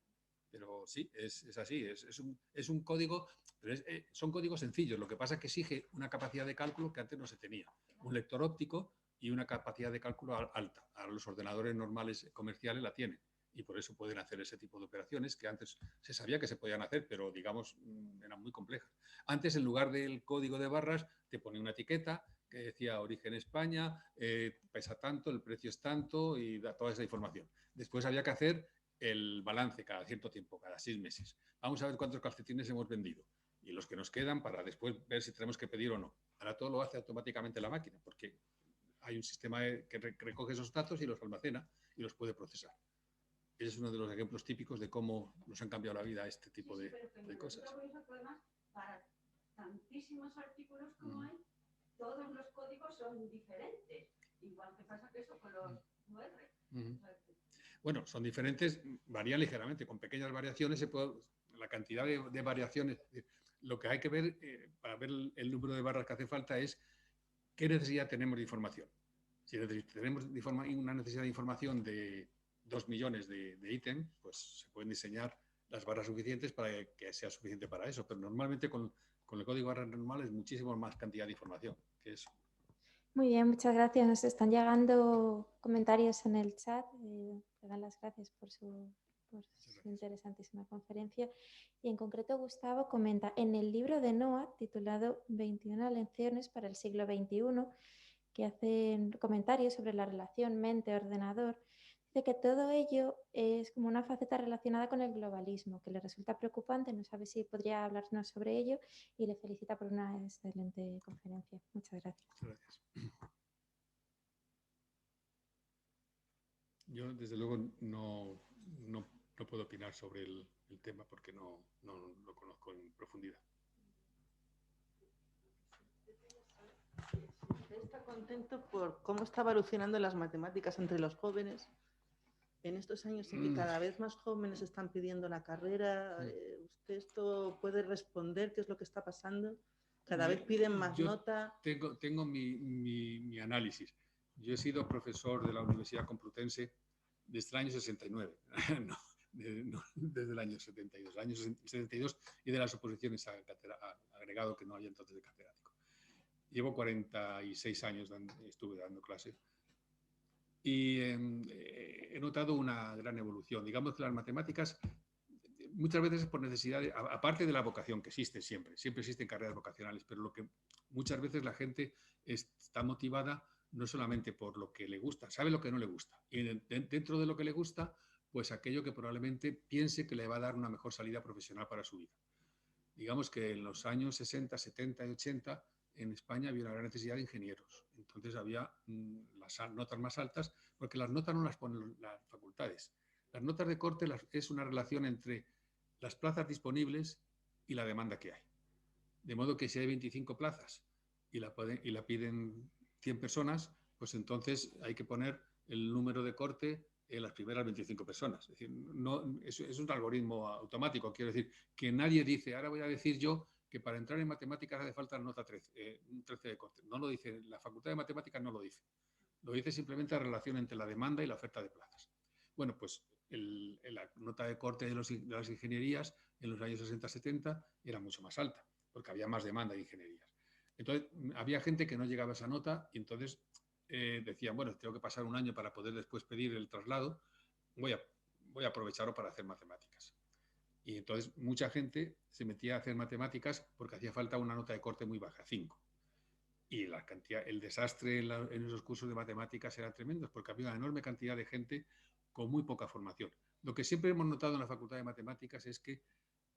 Pero sí, es así, es un código, pero son códigos sencillos. Lo que pasa es que exige una capacidad de cálculo que antes no se tenía. Un lector óptico y una capacidad de cálculo alta. Ahora los ordenadores normales comerciales la tienen y por eso pueden hacer ese tipo de operaciones que antes se sabía que se podían hacer, pero digamos eran muy complejas. Antes, en lugar del código de barras, te ponía una etiqueta que decía origen España, pesa tanto, el precio es tanto y da toda esa información. Después había que hacer el balance cada cierto tiempo, cada 6 meses. Vamos a ver cuántos calcetines hemos vendido y los que nos quedan para después ver si tenemos que pedir o no. Ahora todo lo hace automáticamente la máquina porque hay un sistema que recoge esos datos y los almacena y los puede procesar. Ese es uno de los ejemplos típicos de cómo nos han cambiado la vida este tipo de cosas.
Además, para tantísimos artículos como hay, todos los códigos son diferentes. Igual que pasa que eso con los QR.
Bueno, son diferentes, varían ligeramente, con pequeñas variaciones la cantidad de variaciones. Lo que hay que ver para ver el número de barras que hace falta es qué necesidad tenemos de información. Si tenemos una necesidad de información de 2 millones de ítems, pues se pueden diseñar las barras suficientes para que sea suficiente para eso. Pero normalmente con el código barra normal es muchísimo más cantidad de información que eso.
Muy bien, muchas gracias. Nos están llegando comentarios en el chat. Le dan las gracias por su interesantísima conferencia. Y en concreto, Gustavo comenta, en el libro de Noah, titulado 21 lecciones para el siglo XXI, que hacen comentarios sobre la relación mente-ordenador, dice que todo ello es como una faceta relacionada con el globalismo, que le resulta preocupante, no sabe si podría hablarnos sobre ello y le felicita por una excelente conferencia. Muchas gracias.
Gracias. Yo, desde luego, no puedo opinar sobre el tema porque no lo conozco en profundidad.
¿Usted está contento por cómo está evolucionando las matemáticas entre los jóvenes? En estos años en que cada vez más jóvenes están pidiendo la carrera, ¿usted esto puede responder? ¿Qué es lo que está pasando? Cada vez piden más nota.
Tengo mi análisis. Yo he sido profesor de la Universidad Complutense desde el año 69, desde el año 72, el año 72 y de las oposiciones agregado que no había entonces de catedrático. Llevo 46 años estuve dando clase y he notado una gran evolución. Digamos que las matemáticas muchas veces por necesidad, aparte de la vocación que existe siempre existen carreras vocacionales, pero lo que muchas veces la gente está motivada no solamente por lo que le gusta, sabe lo que no le gusta. Y dentro de lo que le gusta, pues aquello que probablemente piense que le va a dar una mejor salida profesional para su vida. Digamos que en los años 60, 70 y 80 en España había una gran necesidad de ingenieros. Entonces había las notas más altas, porque las notas no las ponen las facultades. Las notas de corte es una relación entre las plazas disponibles y la demanda que hay. De modo que si hay 25 plazas y la piden 100 personas, pues entonces hay que poner el número de corte en las primeras 25 personas. Es decir, es un algoritmo automático. Quiero decir, que nadie dice, ahora voy a decir yo que para entrar en matemáticas hace falta nota 13, 13 de corte. No lo dice, la Facultad de Matemáticas no lo dice. Lo dice simplemente la relación entre la demanda y la oferta de plazas. Bueno, pues la nota de corte de las ingenierías en los años 60-70 era mucho más alta, porque había más demanda de ingenierías. Entonces, había gente que no llegaba a esa nota y entonces decían, bueno, tengo que pasar un año para poder después pedir el traslado, voy a aprovecharlo para hacer matemáticas. Y entonces mucha gente se metía a hacer matemáticas porque hacía falta una nota de corte muy baja, 5. Y el desastre en esos cursos de matemáticas era tremendo, porque había una enorme cantidad de gente con muy poca formación. Lo que siempre hemos notado en la Facultad de Matemáticas es que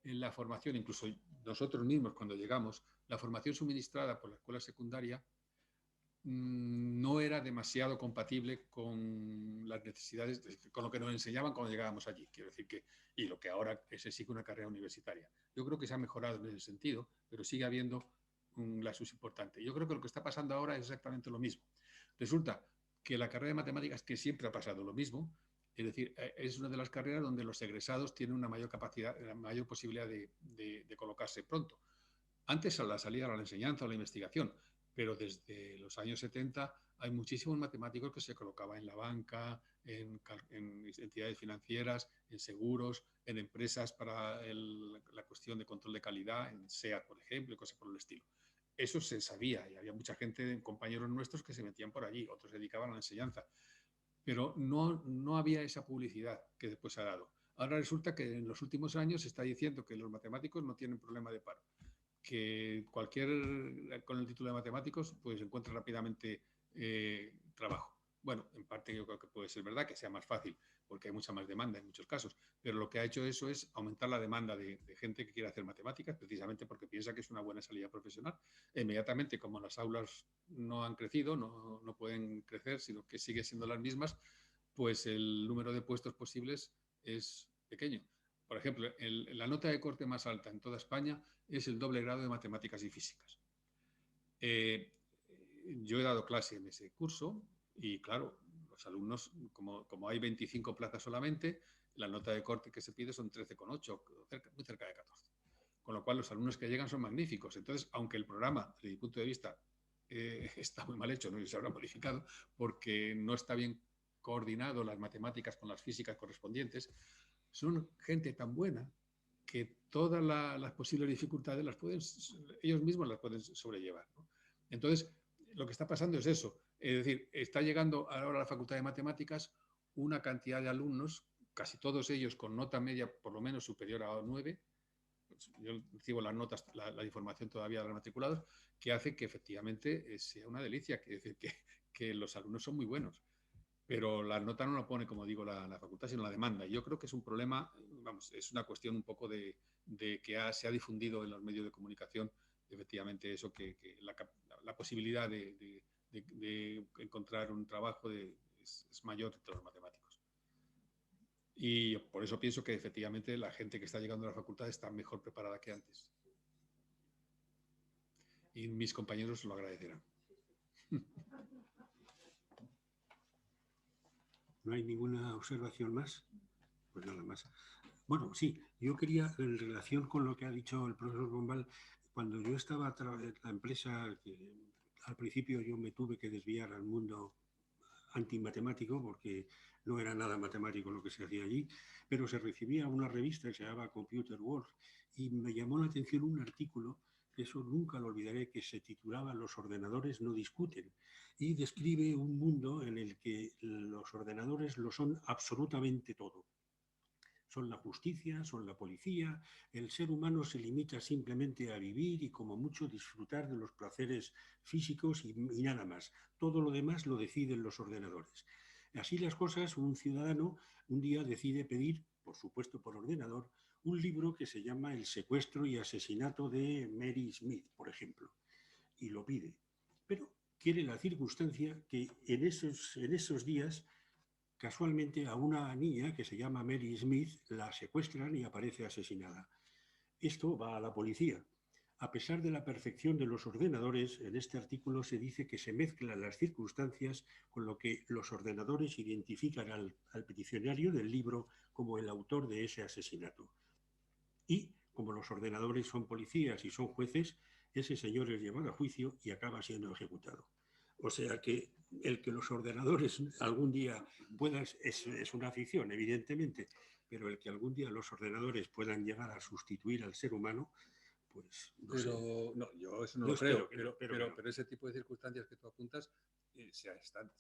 en la formación, incluso nosotros mismos cuando llegamos, la formación suministrada por la escuela secundaria no era demasiado compatible con las necesidades, con lo que nos enseñaban cuando llegábamos allí. Quiero decir que, y lo que ahora se exige una carrera universitaria. Yo creo que se ha mejorado en ese sentido, pero sigue habiendo un laxus importante. Yo creo que lo que está pasando ahora es exactamente lo mismo. Resulta que la carrera de matemáticas, que siempre ha pasado lo mismo, es decir, es una de las carreras donde los egresados tienen una mayor capacidad, una mayor posibilidad de colocarse pronto. Antes a la salida a la enseñanza o la investigación, pero desde los años 70 hay muchísimos matemáticos que se colocaban en la banca, en entidades financieras, en seguros, en empresas para la cuestión de control de calidad, en SEAT, por ejemplo, y cosas por el estilo. Eso se sabía y había mucha gente, compañeros nuestros, que se metían por allí, otros se dedicaban a la enseñanza, pero no había esa publicidad que después se ha dado. Ahora resulta que en los últimos años se está diciendo que los matemáticos no tienen problema de paro, que cualquier con el título de matemáticos pues encuentra rápidamente trabajo. Bueno, en parte yo creo que puede ser verdad que sea más fácil porque hay mucha más demanda en muchos casos, pero lo que ha hecho eso es aumentar la demanda de gente que quiere hacer matemáticas precisamente porque piensa que es una buena salida profesional. E inmediatamente, como las aulas no han crecido, no pueden crecer, sino que siguen siendo las mismas, pues el número de puestos posibles es pequeño. Por ejemplo, la nota de corte más alta en toda España es el doble grado de matemáticas y físicas. Yo he dado clase en ese curso y, claro, los alumnos, como hay 25 plazas solamente, la nota de corte que se pide son 13,8, muy cerca de 14. Con lo cual, los alumnos que llegan son magníficos. Entonces, aunque el programa, desde mi punto de vista, está muy mal hecho, ¿no? Y se habrá modificado porque no está bien coordinado las matemáticas con las físicas correspondientes, son gente tan buena que todas las posibles dificultades ellos mismos las pueden sobrellevar, ¿no? Entonces, lo que está pasando es eso. Es decir, está llegando ahora a la Facultad de Matemáticas una cantidad de alumnos, casi todos ellos con nota media por lo menos superior a 9. Yo recibo las notas, la información todavía de los matriculados, que hace que efectivamente sea una delicia. Es decir, que los alumnos son muy buenos. Pero la nota no la pone, como digo, la facultad, sino la demanda. Y yo creo que es un problema, vamos, es una cuestión un poco de que se ha difundido en los medios de comunicación, efectivamente, eso que la posibilidad de encontrar un trabajo es mayor entre los matemáticos. Y por eso pienso que efectivamente la gente que está llegando a la facultad está mejor preparada que antes. Y mis compañeros lo agradecerán.
¿No hay ninguna observación más? Pues nada más. Bueno, sí, yo quería, en relación con lo que ha dicho el profesor Bombal, cuando yo estaba en la empresa, que al principio yo me tuve que desviar al mundo antimatemático porque no era nada matemático lo que se hacía allí, pero se recibía una revista que se llamaba Computer World y me llamó la atención un artículo, que eso nunca lo olvidaré, que se titulaba Los ordenadores no discuten y describe un mundo en el que los ordenadores lo son absolutamente todo. Son la justicia, son la policía, el ser humano se limita simplemente a vivir y como mucho disfrutar de los placeres físicos y nada más. Todo lo demás lo deciden los ordenadores. Así las cosas, un ciudadano un día decide pedir, por supuesto por ordenador, un libro que se llama El secuestro y asesinato de Mary Smith, por ejemplo, y lo pide. Pero quiere la circunstancia que en esos días casualmente a una niña que se llama Mary Smith la secuestran y aparece asesinada. Esto va a la policía. A pesar de la perfección de los ordenadores, en este artículo se dice que se mezclan las circunstancias con lo que los ordenadores identifican al peticionario del libro como el autor de ese asesinato. Y, como los ordenadores son policías y son jueces, ese señor es llevado a juicio y acaba siendo ejecutado. O sea que el que los ordenadores algún día puedan, es una ficción, evidentemente, pero el que algún día los ordenadores puedan llegar a sustituir al ser humano, pues no sé.
No, yo eso no
Yo
lo creo,
espero que no,
pero ese tipo de circunstancias que tú apuntas se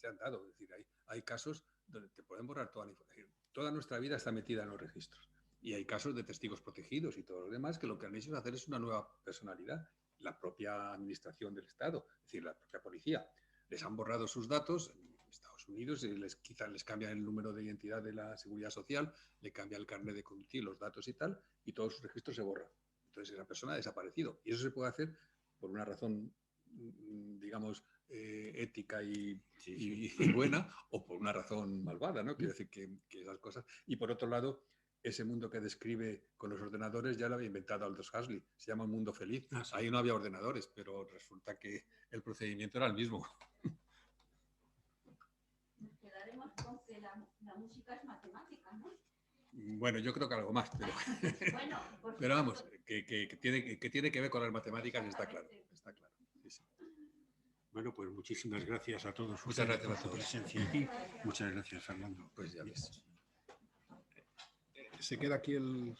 han dado. Es decir, hay casos donde te pueden borrar toda la información. Toda nuestra vida está metida en los registros. Y hay casos de testigos protegidos y todo lo demás que lo que han hecho es hacer es una nueva personalidad. La propia administración del Estado, es decir, la propia policía. Les han borrado sus datos en Estados Unidos, y quizás les cambian el número de identidad de la Seguridad Social, le cambia el carnet de conducir, los datos y tal, y todos sus registros se borran. Entonces esa persona ha desaparecido. Y eso se puede hacer por una razón, digamos, ética y buena, o por una razón malvada, ¿no? Quiero decir que esas cosas. Y por otro lado, ese mundo que describe con los ordenadores ya lo había inventado Aldous Huxley. Se llama un mundo feliz.
Ah, sí.
Ahí no había ordenadores, pero resulta que el procedimiento era el mismo.
Nos quedaremos con que la música es matemática, ¿no?
Bueno, yo creo que algo más, pero,
Bueno, por
pero vamos,
supuesto.
que tiene que ver con las matemáticas, está claro. Está claro. Sí, sí.
Bueno, pues muchísimas gracias a todos
Muchas
ustedes
gracias
por
a
su
todos.
presencia aquí. Muchas gracias, Fernando.
Pues ya ves.
Se queda aquí el